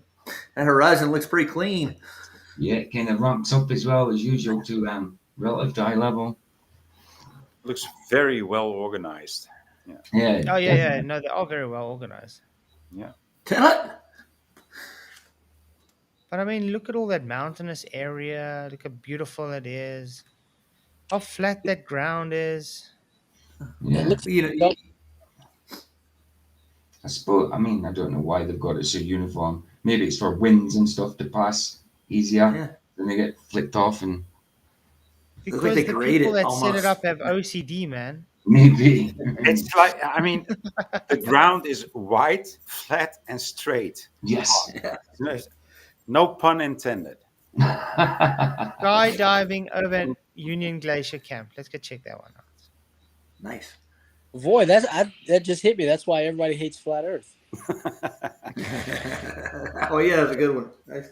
horizon looks pretty clean. Yeah, it kind of ramps up as well as usual to relative to high level. Looks very well organized. Yeah. Oh yeah. No, they are very well organized. Yeah. But I mean, look at all that mountainous area. Look how beautiful it is. How flat that ground is. Yeah. It looks, I suppose. I mean, I don't know why they've got it so uniform. Maybe it's for winds and stuff to pass easier. Yeah. Then they get flicked off and. Because the people that set it up have OCD, man. Maybe. It's like, I mean, the ground is white, flat, and straight. Yes. No pun intended. Skydiving over Union Glacier Camp. Let's go check that one out. Nice. Boy, that just hit me. That's why everybody hates flat Earth. Oh yeah, that's a good one. Nice.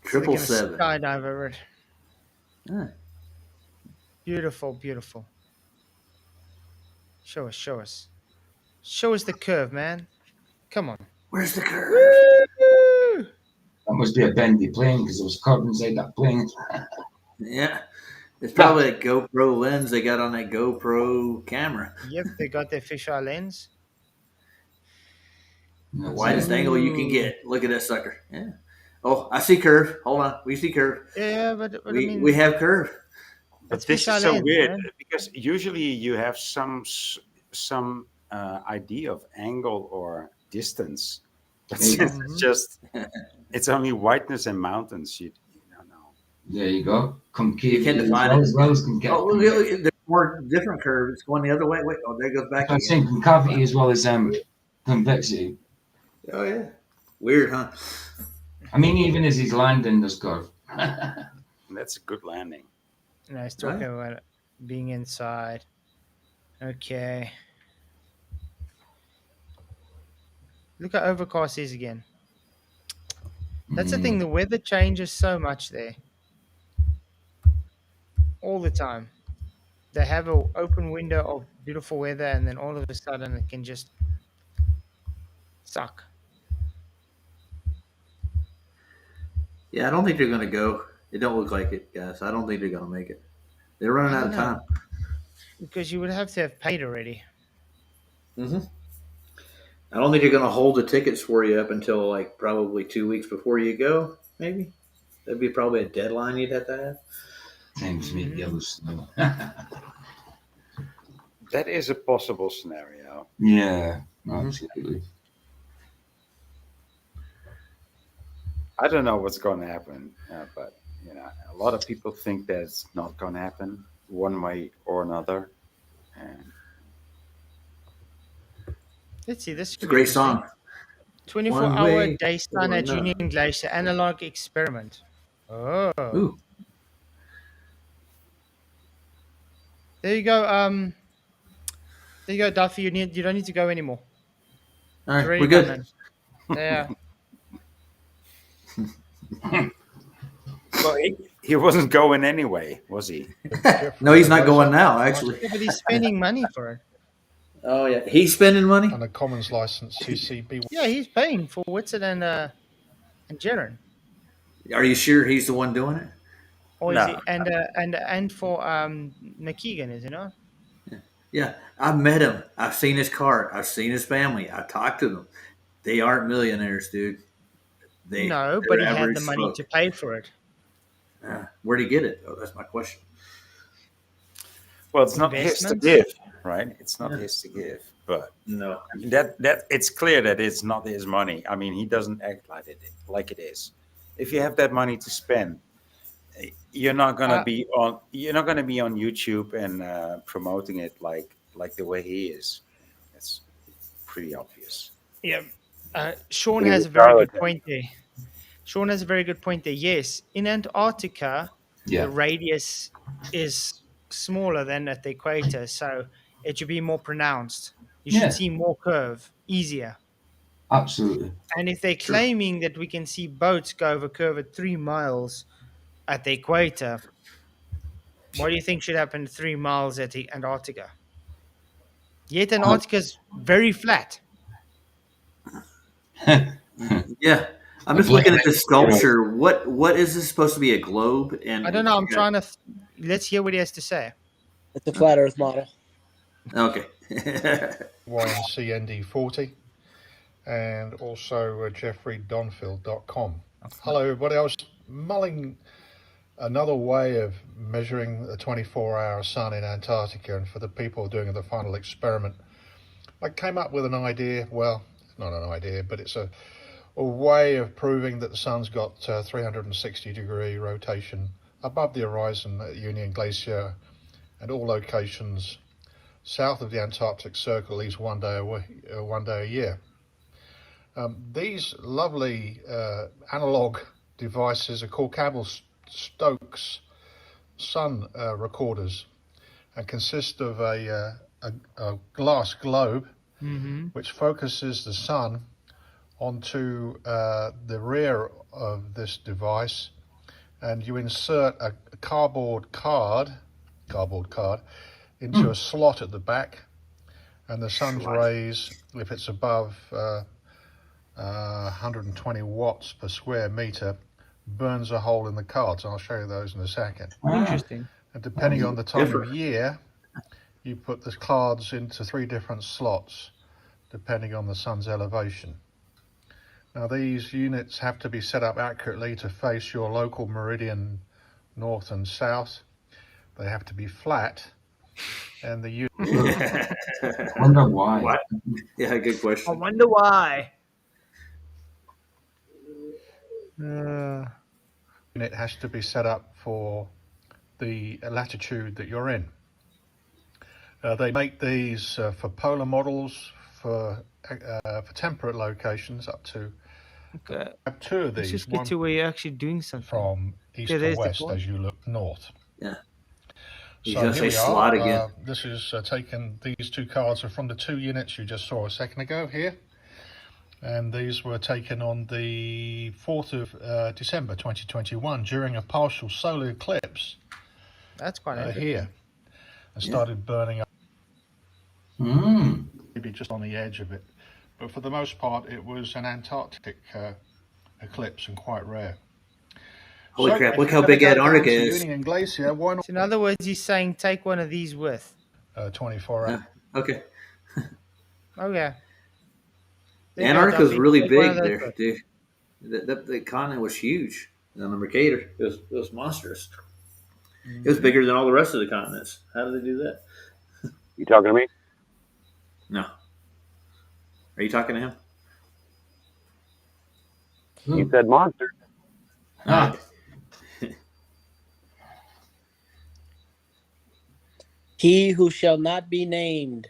Triple seven. Skydive over it. Ah. Beautiful, beautiful. Show us. Show us the curve, man. Come on. Where's the curve? Woo! That must be a bendy plane because there was curve inside that plane. Yeah. It's probably a GoPro lens they got on that GoPro camera. Yep, they got their fisheye lens. The widest angle you can get. Look at that sucker. Yeah. Oh, I see curve. Hold on. We see curve. Yeah, but I mean, we have curve. But this is so weird because usually you have some idea of angle or distance, but since it's just it's only whiteness and mountains, you don't know. There you go. Concave. You can't define it. As well as concave. Oh, look, there's more different curves. It's going the other way. Wait, oh, there it goes back. I'm saying concavity as well as convexity. Oh yeah. Weird, huh? I mean, even as he's landing, there's curve. That's a good landing. No, he's talking about being inside. Okay. Look how overcast is again. That's the thing. The weather changes so much there. All the time. They have an open window of beautiful weather, and then all of a sudden it can just suck. Yeah, I don't think they're going to go. It don't look like it, guys. I don't think they're going to make it. They're running out of time. Because you would have to have paid already. Mm-hmm. I don't think they're going to hold the tickets for you up until like probably 2 weeks before you go. Maybe that'd be probably a deadline you'd have to have. Time to make yellow snow. That is a possible scenario. Yeah, absolutely. I don't know what's going to happen, but a lot of people think that it's not going to happen one way or another. And Let's see. This It's a great song. 24-hour day sun at Union Glacier analog experiment. Oh. Ooh. There you go. There you go, Duffy. You don't need to go anymore. All right, It's we're done, good. man. Yeah. well, he wasn't going anyway, was he? No, he's not going now. Actually, Yeah, but he's spending money for it. Oh yeah, he's spending money on a commons license. CCB. Yeah, he's paying for Whitson and Jaron. Are you sure he's the one doing it? Or is he and for McKeegan, is he not? Yeah, I've met him. I've seen his car. I've seen his family. I talked to them. They aren't millionaires, dude. No, but he had the money to pay for it. Where'd he get it? Oh, that's my question. Well, it's not his to give, right? It's not his to give, but no, I mean, that it's clear that it's not his money. I mean, he doesn't act like it is. If you have that money to spend, you're not gonna be on YouTube and promoting it like the way he is. It's pretty obvious. Yeah. Sean has a very good point there. Sean has a very good point there. Yes, in Antarctica, the radius is smaller than at the equator, so it should be more pronounced. You should see more curve, easier. Absolutely. And if they're claiming that we can see boats go over curve at 3 miles at the equator, what do you think should happen 3 miles at the Antarctica? Yet Antarctica is very flat. Yeah, I'm just looking at the sculpture. What is this supposed to be? A globe? And I don't know. I'm trying to. Let's hear what he has to say. It's a flat Earth model. Okay. YNCND40 and also jeffreydonfield.com. Hello, everybody. I was mulling another way of measuring the 24-hour sun in Antarctica, and for the people doing the final experiment, I came up with an idea. Well, not an idea, but it's a way of proving that the sun's got 360-degree rotation above the horizon at Union Glacier and all locations south of the Antarctic Circle, at least one day a year. These lovely analog devices are called Campbell-Stokes sun recorders and consist of a glass globe which focuses the sun onto the rear of this device, and you insert a cardboard card into a slot at the back, and the sun's rays, if it's above 120 watts per square meter, burns a hole in the cards. I'll show you those in a second. Interesting. And depending on the time of year, you put the cards into 3 different slots depending on the sun's elevation. Now these units have to be set up accurately to face your local meridian north and south. They have to be flat, and the unit. I wonder why. What? Yeah, good question. I wonder why. It has to be set up for the latitude that you're in. They make these for polar models, for temperate locations up to. Okay. I have 2 of these. Let's just get to where you're actually doing something. From east to west as you look north. Yeah. So here we are. This is taken. These 2 cards are from the 2 units you just saw a second ago here. And these were taken on the 4th of December 2021 during a partial solar eclipse. That's quite interesting. Here. And started burning up. Maybe just on the edge of it. But for the most part, it was an Antarctic eclipse and quite rare. Holy crap, look how big Antarctica is. Union Glacier, why not? So in other words, he's saying take one of these with. 24 hours. Okay. Okay. Antarctica's I've really been one of big those there, dude. The continent was huge. On the Mercator, it was monstrous. It was bigger than all the rest of the continents. How did they do that? You talking to me? No. Are you talking to him? You said monster. Ah. He who shall not be named.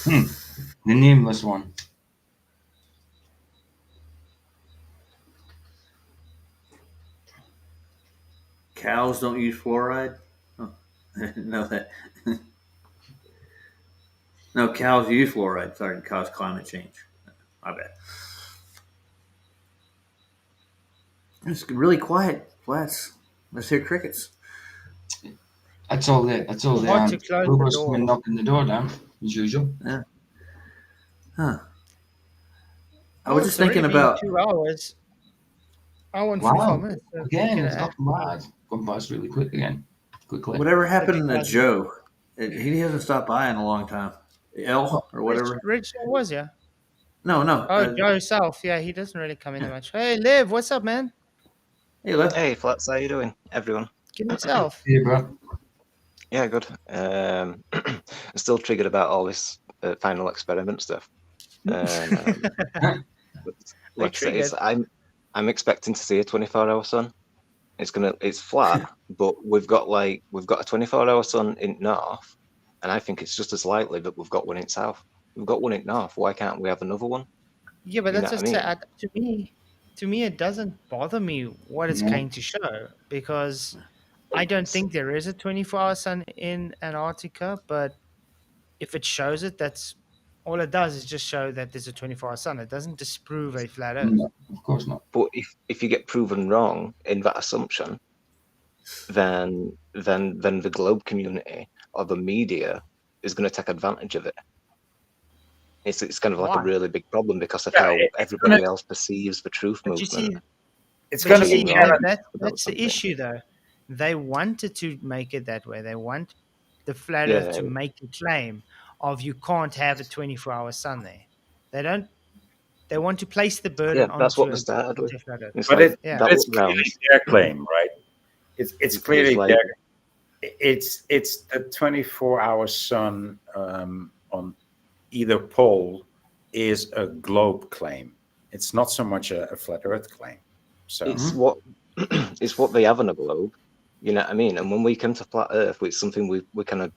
The nameless one. Cows don't use fluoride? Oh, I didn't know that. No, cows use fluoride. Sorry, to cause climate change. I bet. It's really quiet, Flats. Let's hear crickets. That's all they. That's all they. Hard to close the Robots door. come and knocking the door down as usual. Yeah. Huh. I Oh, was it's just thinking already been about. 2 hours. Hour and 45 Wow. minutes. So Again, thinking it's of- not bad. Gone past really quick again. Quickly. Whatever happened to because- Joe? He hasn't stopped by in a long time. L or whatever. Rich was, yeah. No. Oh, Joe Self. Yeah, he doesn't really come in that much. Hey, Liv, what's up, man? Hey, Liv. Hey, Flats, how you doing, everyone? Give himself. Yeah, bro. Yeah, good. I'm still triggered about all this final experiment stuff. Like I say, I'm expecting to see a 24-hour sun. It's flat, but we've got a 24-hour sun in north, and I think it's just as likely that we've got one in south. We've got one in north. Why can't we have another one? Yeah, but You that's know just what I mean? to me, it doesn't bother me what it's going to show because I don't think there is a 24-hour sun in Antarctica. But if it shows it, that's all it does is just show that there's a 24-hour sun. It doesn't disprove a flat Earth. No, of course not. But if you get proven wrong in that assumption, then the globe community or the media is going to take advantage of it. It's kind of like a really big problem because of how everybody else perceives the truth But you movement. see, It's but going you to see, be that's the issue, though. They wanted to make it that way. They want the flat Earth to make the claim of you can't have a 24-hour sun there. They don't. They want to place the burden on. That's what they started with. It's clearly their claim, right? It's clearly like, their. It's the 24-hour sun on either pole is a globe claim. It's not so much a flat Earth claim. So it's what they have on a globe. You know what I mean? And when we come to flat Earth, it's something we kind of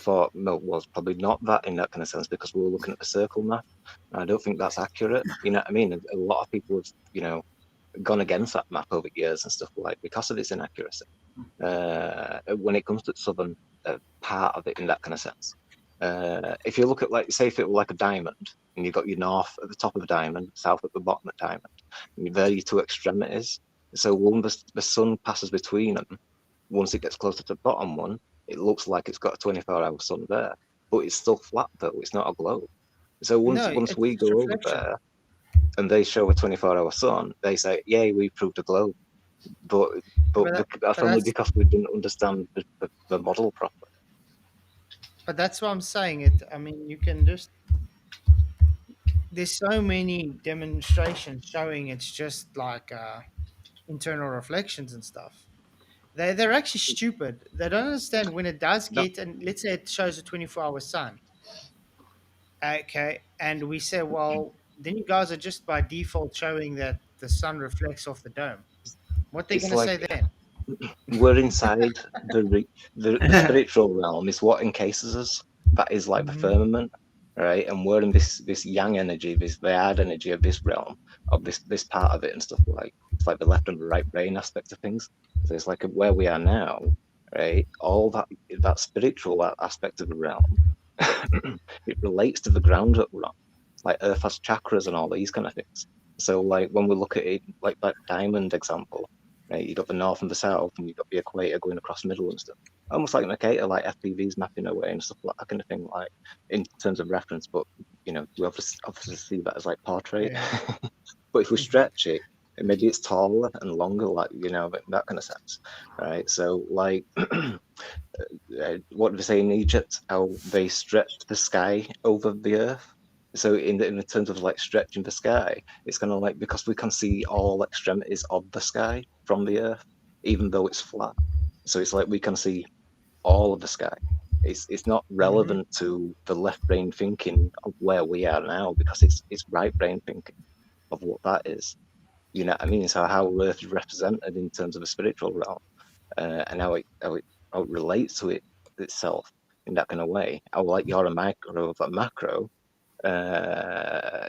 thought was probably not that in that kind of sense because we were looking at the circle map. And I don't think that's accurate. You know what I mean? A lot of people have gone against that map over years and stuff like because of its inaccuracy. When it comes to the southern part of it in that kind of sense. If you look at say if it were like a diamond and you've got your north at the top of the diamond, south at the bottom of the diamond, and there are your two extremities. So when the sun passes between them, once it gets closer to the bottom one, it looks like it's got a 24-hour sun there, but it's still flat though. It's not a globe. So once we go over there and they show a 24-hour sun, they say, "Yay, we proved a globe." But that's only because we didn't understand the model properly. But that's what I'm saying. I mean, you can just. There's so many demonstrations showing it's just like internal reflections and stuff. They're actually stupid. They don't understand when it does get, and let's say it shows a 24-hour sun. Okay, and we say, well, then you guys are just by default showing that the sun reflects off the dome. What they're going to say then? We're inside the spiritual realm is what encases us. That is like the firmament, right? And we're in this yang energy, the hard energy of this realm, of this part of it and stuff like. It's like the left and the right brain aspect of things. So it's like where we are now, right? All that spiritual aspect of the realm, it relates to the ground that we're on. Like Earth has chakras and all these kind of things. So like when we look at it, like that diamond example, right? You got the north and the south, and you got the equator going across the middle and stuff. Almost like an equator, like FPVs mapping away and stuff like that kind of thing, like in terms of reference. But we obviously see that as like portrait. Yeah. But if we stretch it, maybe it's taller and longer, like that kind of sense, right? So like, what do they say in Egypt? How they stretch the sky over the earth, So in the terms of like stretching the sky, it's kind of like because we can see all extremities of the sky from the Earth, even though it's flat. So it's like we can see all of the sky. It's not relevant to the left brain thinking of where we are now because it's right brain thinking of what that is. You know what I mean? So how Earth is represented in terms of a spiritual realm, and how it relates to it itself in that kind of way. How like you're a micro of a macro,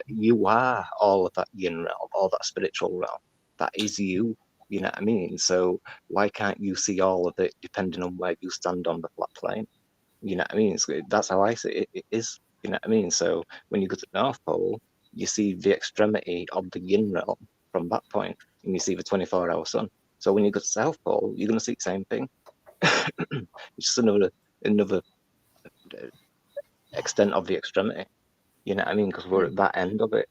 you are all of that yin realm, all that spiritual realm. That is you. You know what I mean? So why can't you see all of it depending on where you stand on the flat plane? You know what I mean? That's how I see it. It is. You know what I mean? So when you go to the North Pole, you see the extremity of the yin realm from that point, and you see the 24-hour sun. So when you go to South Pole, you're going to see the same thing. It's just another extent of the extremity. You know what I mean? Because we're at that end of it.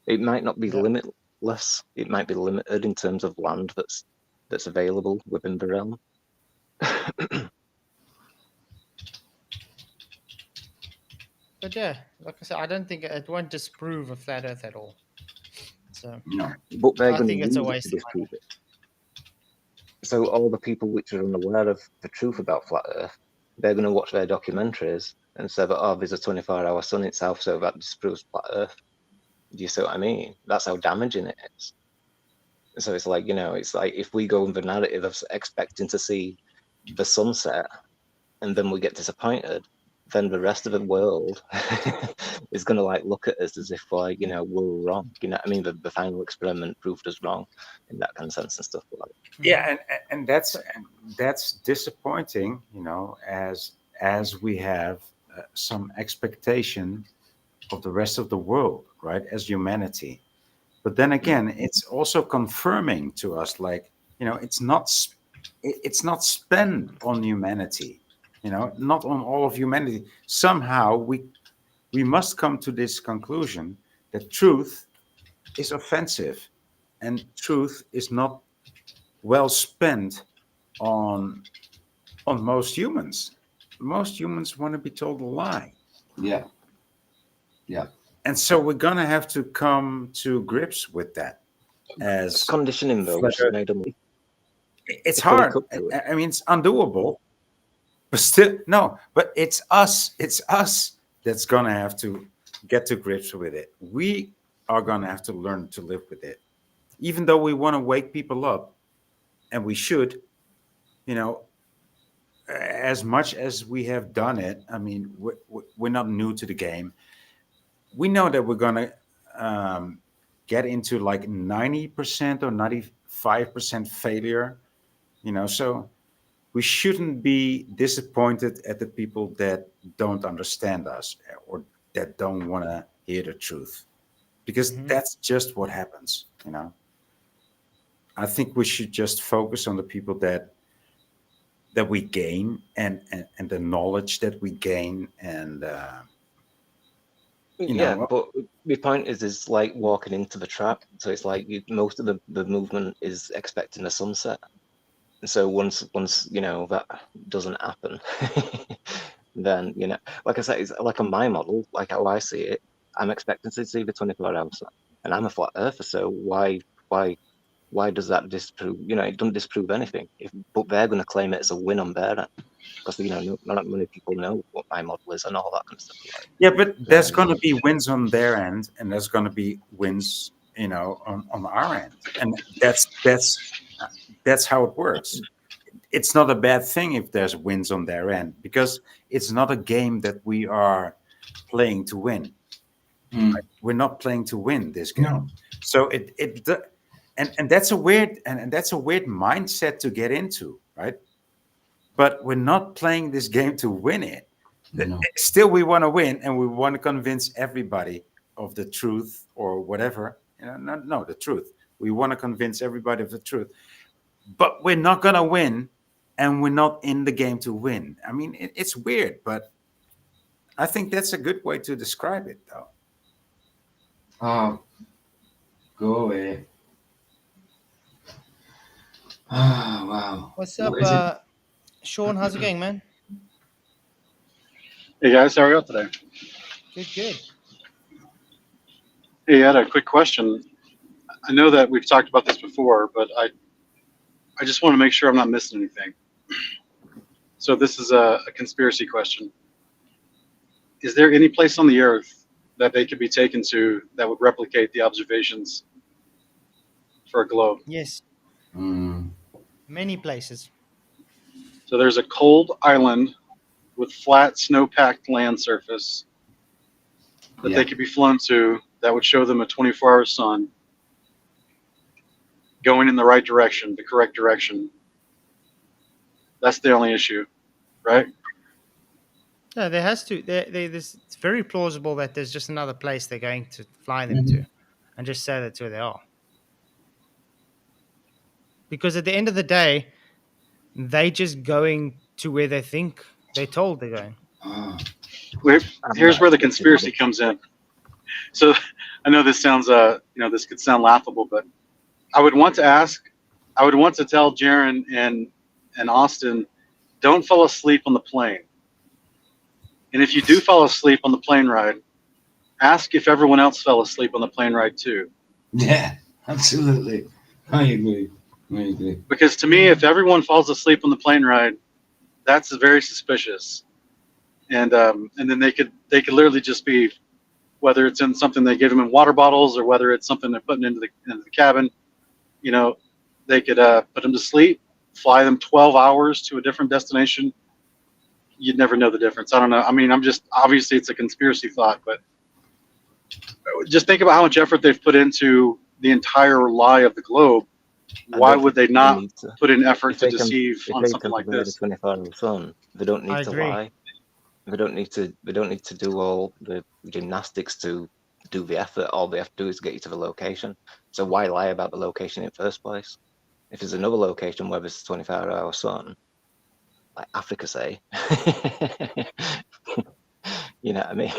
It might not be limitless. It might be limited in terms of land that's available within the realm. But yeah, like I said, I don't think it won't disprove a flat Earth at all. So No. But they're I going think to it's a use it waste to of money. disprove it. So all the people which are unaware of the truth about flat Earth, they're going to watch their documentaries and say that, oh, there's a 24-hour sun itself, so that disproves flat Earth. Do you see what I mean? That's how damaging it is. So it's like, you know, it's like if we go with the narrative of expecting to see the sunset and then we get disappointed, then the rest of the world is going to like look at us as if like, you know, we're wrong. You know what I mean? The final experiment proved us wrong in that kind of sense and stuff like that. Yeah, and that's disappointing, you know, as we have some expectation of the rest of the world, right, as humanity. But then again, it's also confirming to us, like, you know, it's not spent on humanity, you know, not on all of humanity. Somehow we must come to this conclusion that truth is offensive, and truth is not well spent on most humans. Most humans want to be told a lie. Yeah. Yeah. And so we're gonna have to come to grips with that. As it's conditioning though, which is made them. It's hard. I mean, it's undoable. But still, no. But it's us. It's us that's gonna have to get to grips with it. We are gonna have to learn to live with it, even though we want to wake people up, and we should. You know, as much as we have done it, I mean, we're not new to the game. We know that we're going to get into like 90% or 95% failure, you know, so we shouldn't be disappointed at the people that don't understand us or that don't want to hear the truth, because that's just what happens, you know. I think we should just focus on the people that we gain and the knowledge that we gain, and but the point is like walking into the trap. So it's like most of the movement is expecting a sunset. So once you know that doesn't happen, then, you know, like I said, it's like on my model, like how I see it, I'm expecting to see the 24-hour sun, and I'm a flat earther. So why does that disprove? You know, it doesn't disprove anything. But they're going to claim it as a win on their end, because, you know, not many people know what my model is and all that kind of stuff. Yeah, but there's going to be wins on their end, and there's going to be wins, you know, on our end, and that's how it works. It's not a bad thing if there's wins on their end, because it's not a game that we are playing to win. Right? We're not playing to win this game. No. So and that's a weird mindset to get into, right? But we're not playing this game to win it. No. Still, we want to win, and we want to convince everybody of the truth or whatever. You know, no, the truth. We want to convince everybody of the truth, but we're not going to win, and we're not in the game to win. I mean, it's weird, but I think that's a good way to describe it, though. Oh, go away. Ah, wow. What's up, Sean? How's it going, man? Hey guys, how are you today? Good, good. Hey, I had a quick question. I know that we've talked about this before, but I just want to make sure I'm not missing anything. So this is a conspiracy question. Is there any place on the Earth that they could be taken to that would replicate the observations for a globe? Yes, Mm. many places. So there's a cold island with flat snow-packed land surface that they could be flown to that would show them a 24-hour sun going in the right direction, the correct direction. That's the only issue, right? No, there has to. It's very plausible that there's just another place they're going to fly them to, and just say that's where they are. Because at the end of the day, they just going to where they think they're told they're going. Here's where the conspiracy comes in. So I know this sounds, this could sound laughable, but I would want to tell Jaron and Austin, don't fall asleep on the plane. And if you do fall asleep on the plane ride, ask if everyone else fell asleep on the plane ride too. Yeah, absolutely. I agree. Because to me, if everyone falls asleep on the plane ride, that's very suspicious. And then they could literally just be, whether it's in something they give them in water bottles or whether it's something they're putting into the cabin, they could put them to sleep, fly them 12 hours to a different destination. You'd never know the difference. I don't know. I mean, obviously it's a conspiracy thought, but just think about how much effort they've put into the entire lie of the globe. Why would they not put in effort to deceive on something like this? 24-hour sun, they don't need to lie. They don't need to do all the gymnastics to do the effort. All they have to do is get you to the location. So why lie about the location in the first place? If there's another location where there's a 24-hour sun, like Africa, say, you know what I mean?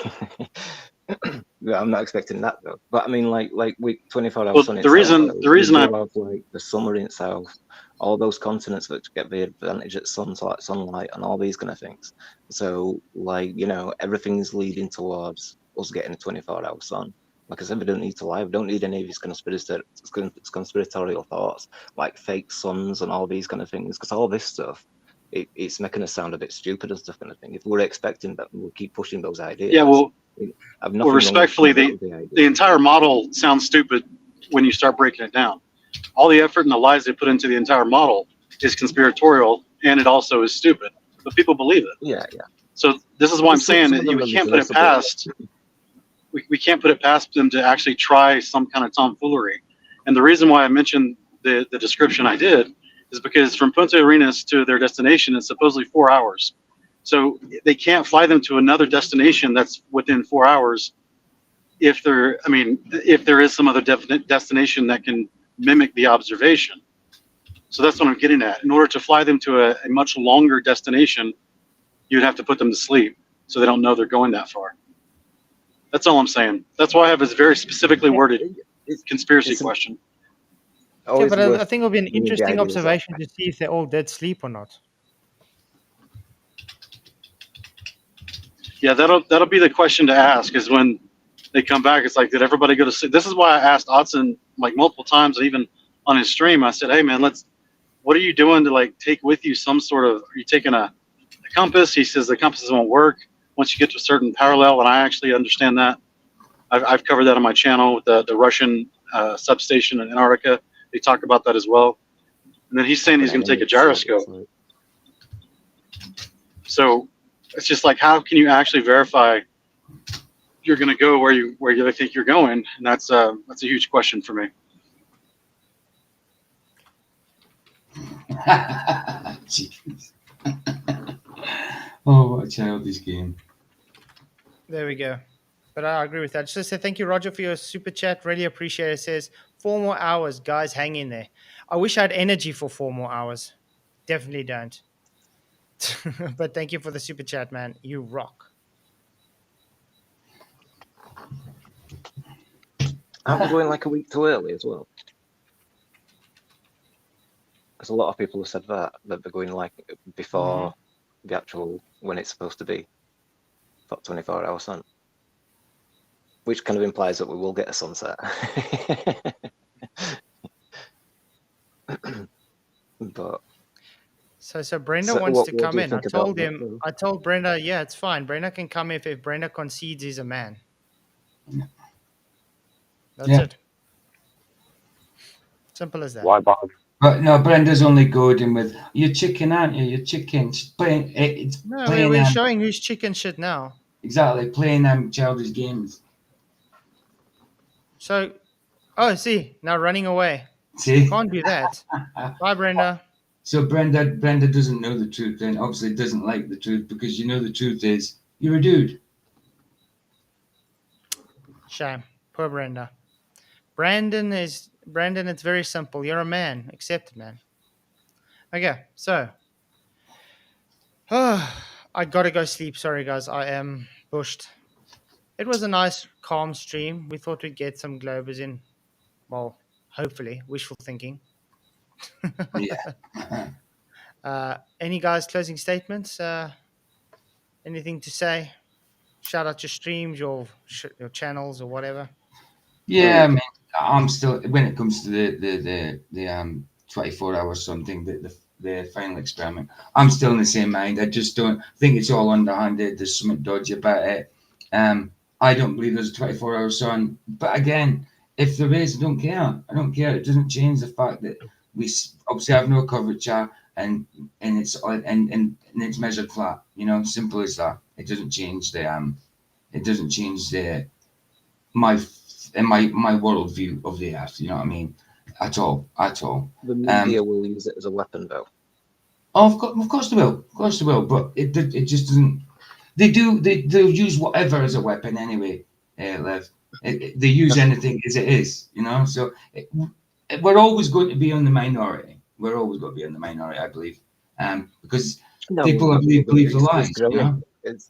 I'm not expecting that though. But I mean, like with 24-hour sun. The reason I have like the summer in itself, all those continents that get the advantage at sunlight and all these kind of things. So like, everything's leading towards us getting a 24-hour sun. Like I said, we don't need to lie. We don't need any of these conspiratorial thoughts, like fake suns and all these kind of things, because all this stuff, it's making us sound a bit stupid and stuff kind of thing. If we're expecting that, we'll keep pushing those ideas. Yeah, well, respectfully, the entire model sounds stupid when you start breaking it down. All the effort and the lies they put into the entire model is conspiratorial, and it also is stupid. But people believe it. Yeah. So this is why I'm saying that we can't put it past. We can't put it past them to actually try some kind of tomfoolery. And the reason why I mentioned the description I did is because from Punta Arenas to their destination is supposedly 4 hours. So they can't fly them to another destination that's within 4 hours if there is some other destination that can mimic the observation. So that's what I'm getting at. In order to fly them to a much longer destination, you'd have to put them to sleep so they don't know they're going that far. That's all I'm saying. That's why I have this very specifically worded conspiracy question. Yeah, but I think it'll be an interesting observation to see if they all did sleep or not. Yeah, that'll be the question to ask, is when they come back, it's like, did everybody go to sleep? This is why I asked Otson like multiple times, and even on his stream, I said, hey man, what are you doing to like take with you some sort of, are you taking a compass? He says the compasses won't work once you get to a certain parallel, and I actually understand that. I've covered that on my channel with the Russian substation in Antarctica. They talk about that as well. And then he's saying he's going to take a gyroscope. So it's just like, how can you actually verify you're going to go where you think you're going? And that's a huge question for me. Jeez. Oh, what a childish game. There we go. But I agree with that. Just to say thank you, Roger, for your super chat. Really appreciate it. It says 4 more hours, guys. Hang in there. I wish I had energy for 4 more hours. Definitely don't. But thank you for the super chat, man. You rock. Aren't we going like a week too early as well? Because a lot of people have said that they're going like before the actual, when it's supposed to be, 24-hour sun. which kind of implies that we will get a sunset. But So Brenda so wants to what do come you in. I think about told that, him. though? I told Brenda, yeah, it's fine. Brenda can come if Brenda concedes he's a man. That's Yeah. it. Simple as that. Why bother? But no, Brenda's only goading with, you're chicken, aren't you? You're chicken. She's playing, it's No, playing we're showing who's chicken shit now. exactly, playing childish games. So, oh, see, now running away. See? Can't do that. Bye, Brenda. So Brenda doesn't know the truth, and obviously doesn't like the truth, because you know the truth is you're a dude. Shame. Poor Brenda. Brandon, it's very simple. You're a man. Accept it, man. Okay, so I gotta go sleep. Sorry, guys. I am bushed. It was a nice, calm stream. We thought we'd get some Globers in. Well, hopefully. Wishful thinking. Yeah. Any guys closing statements? Anything to say? Shout out your streams, your channels, or whatever. Yeah, I mean, I'm still, when it comes to the 24-hour something, the final experiment, I'm still in the same mind. I just don't think it's all underhanded. There's something dodgy about it. I don't believe there's a 24-hour sun. But again, if there is, I don't care. I don't care. It doesn't change the fact that we obviously have no curvature, and it's measured flat. You know, simple as that. It doesn't change my worldview of the earth. You know what I mean? At all. The media will use it as a weapon, though. Oh, of course they will. Of course they will. But it just doesn't. They'll use whatever as a weapon anyway. Lev. They use anything as it is. You know. So we're always going to be on the minority. We're always going to be on the minority, I believe. Because people believe the lies. It's growing.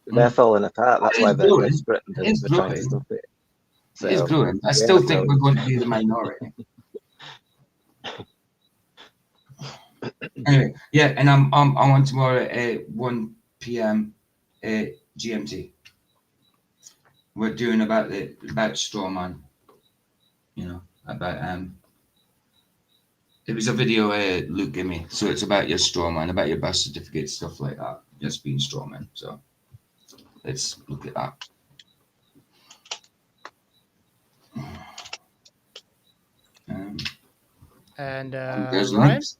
They're falling apart. That's why they're growing. desperate and they're trying to stop it. It is So, growing. I still think we're going to be the minority. Anyway, yeah, and I'm on tomorrow at 1 p.m. GMT. We're doing about Strawman. You know, about it was a video Luke gave me, so it's about your Strawman, about your birth certificate, stuff like that. Just being Strawman. So let's look at that. And there's Ryan? links.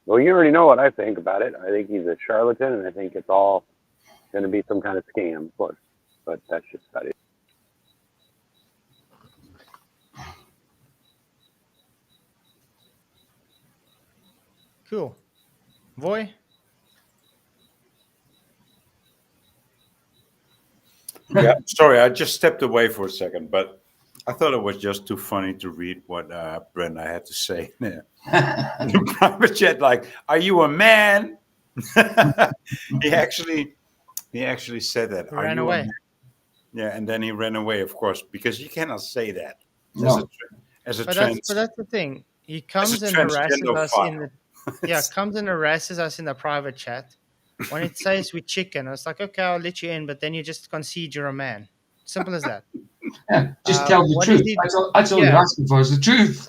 Well, you already know what I think about it. I think he's a charlatan, and I think it's all going to be some kind of scam, of course. But that's just about it. Cool. Voy? Yeah, sorry, I just stepped away for a second, but I thought it was just too funny to read what Brenda had to say there. In private chat, like, "Are you a man?" he actually said that. He "Are ran you away. a man?" Yeah, and then he ran away, of course, because you cannot say that No. as a But trans. that's the thing. He comes and transgender harasses us in file. the comes and harasses us in the private chat. When it says we chicken, it's like, okay, I'll let you in, but then you just concede you're a man. Simple as that. Yeah, just tell the what truth. is he- That's all you're yeah. asking for is the truth.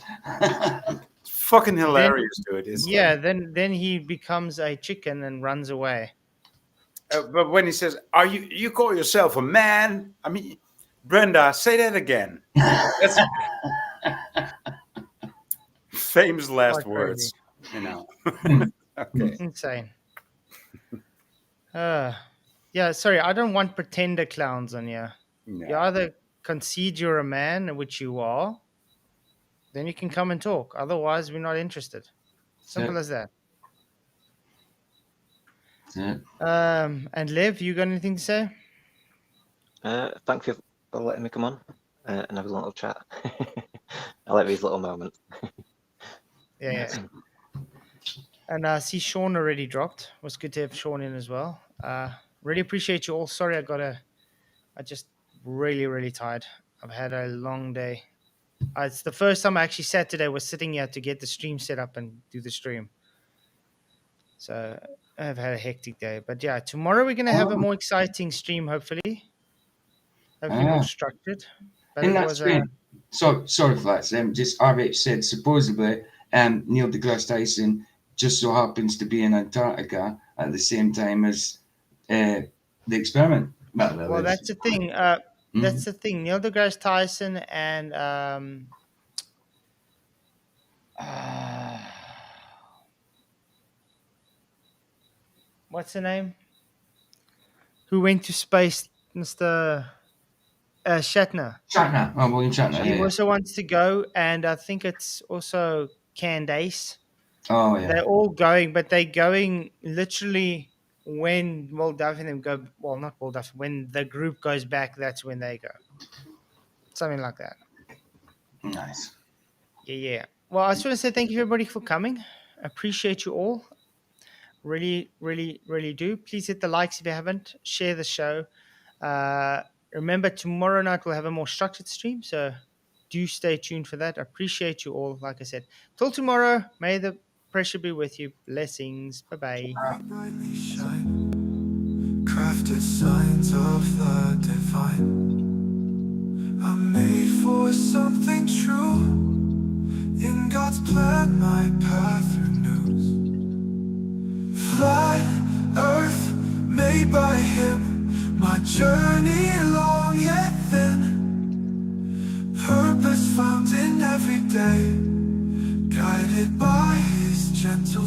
It's fucking hilarious, dude. It's like, then he becomes a chicken and runs away. but when he says, "Are you call yourself a man?" I mean, Brenda, say that again. That's famous last Quite words. crazy. You know. Okay. Insane. Yeah, sorry, I don't want pretender clowns on here. No. You either concede you're a man, which you are, then you can come and talk. Otherwise, we're not interested. Simple as that. And Liv, you got anything to say? Thank you for letting me come on and have a little chat. I like these little moments. Yeah. And I see Sean already dropped. It was good to have Sean in as well. Really appreciate you all. Sorry, I just really, really tired. I've had a long day. It's the first time I actually sat today, was sitting here to get the stream set up and do the stream. So I've had a hectic day, but yeah, tomorrow we're gonna have a more exciting stream. Hopefully more structured. But In it that was stream, sorry, Flats. Just RH said supposedly Neil deGrasse Tyson just so happens to be in Antarctica at the same time as the experiment. well, that's the thing. That's the thing. Neil deGrasse Tyson and what's the name? Who went to space, Mr. Shatner. Shatner. Oh, William Shatner. He Yeah. also wants to go, and I think it's also Candace. Oh yeah. They're all going, but they're going literally when Will Duff and them go. Well, not Will Duff. When the group goes back, that's when they go. Something like that. Nice. Yeah. Well, I just want to say thank you everybody for coming. Appreciate you all. Really, really, really do. Please hit the likes if you haven't. Share the show. Remember, tomorrow night we'll have a more structured stream, so do stay tuned for that. I appreciate you all. Like I said, till tomorrow, may the pressure be with you. Blessings. Bye-bye. Brightly shine, crafted signs of the divine. I'm made for something true. In God's plan, my path renews. Flat earth made by Him, my journey long yet thin. Purpose found in every day, guided by His gentle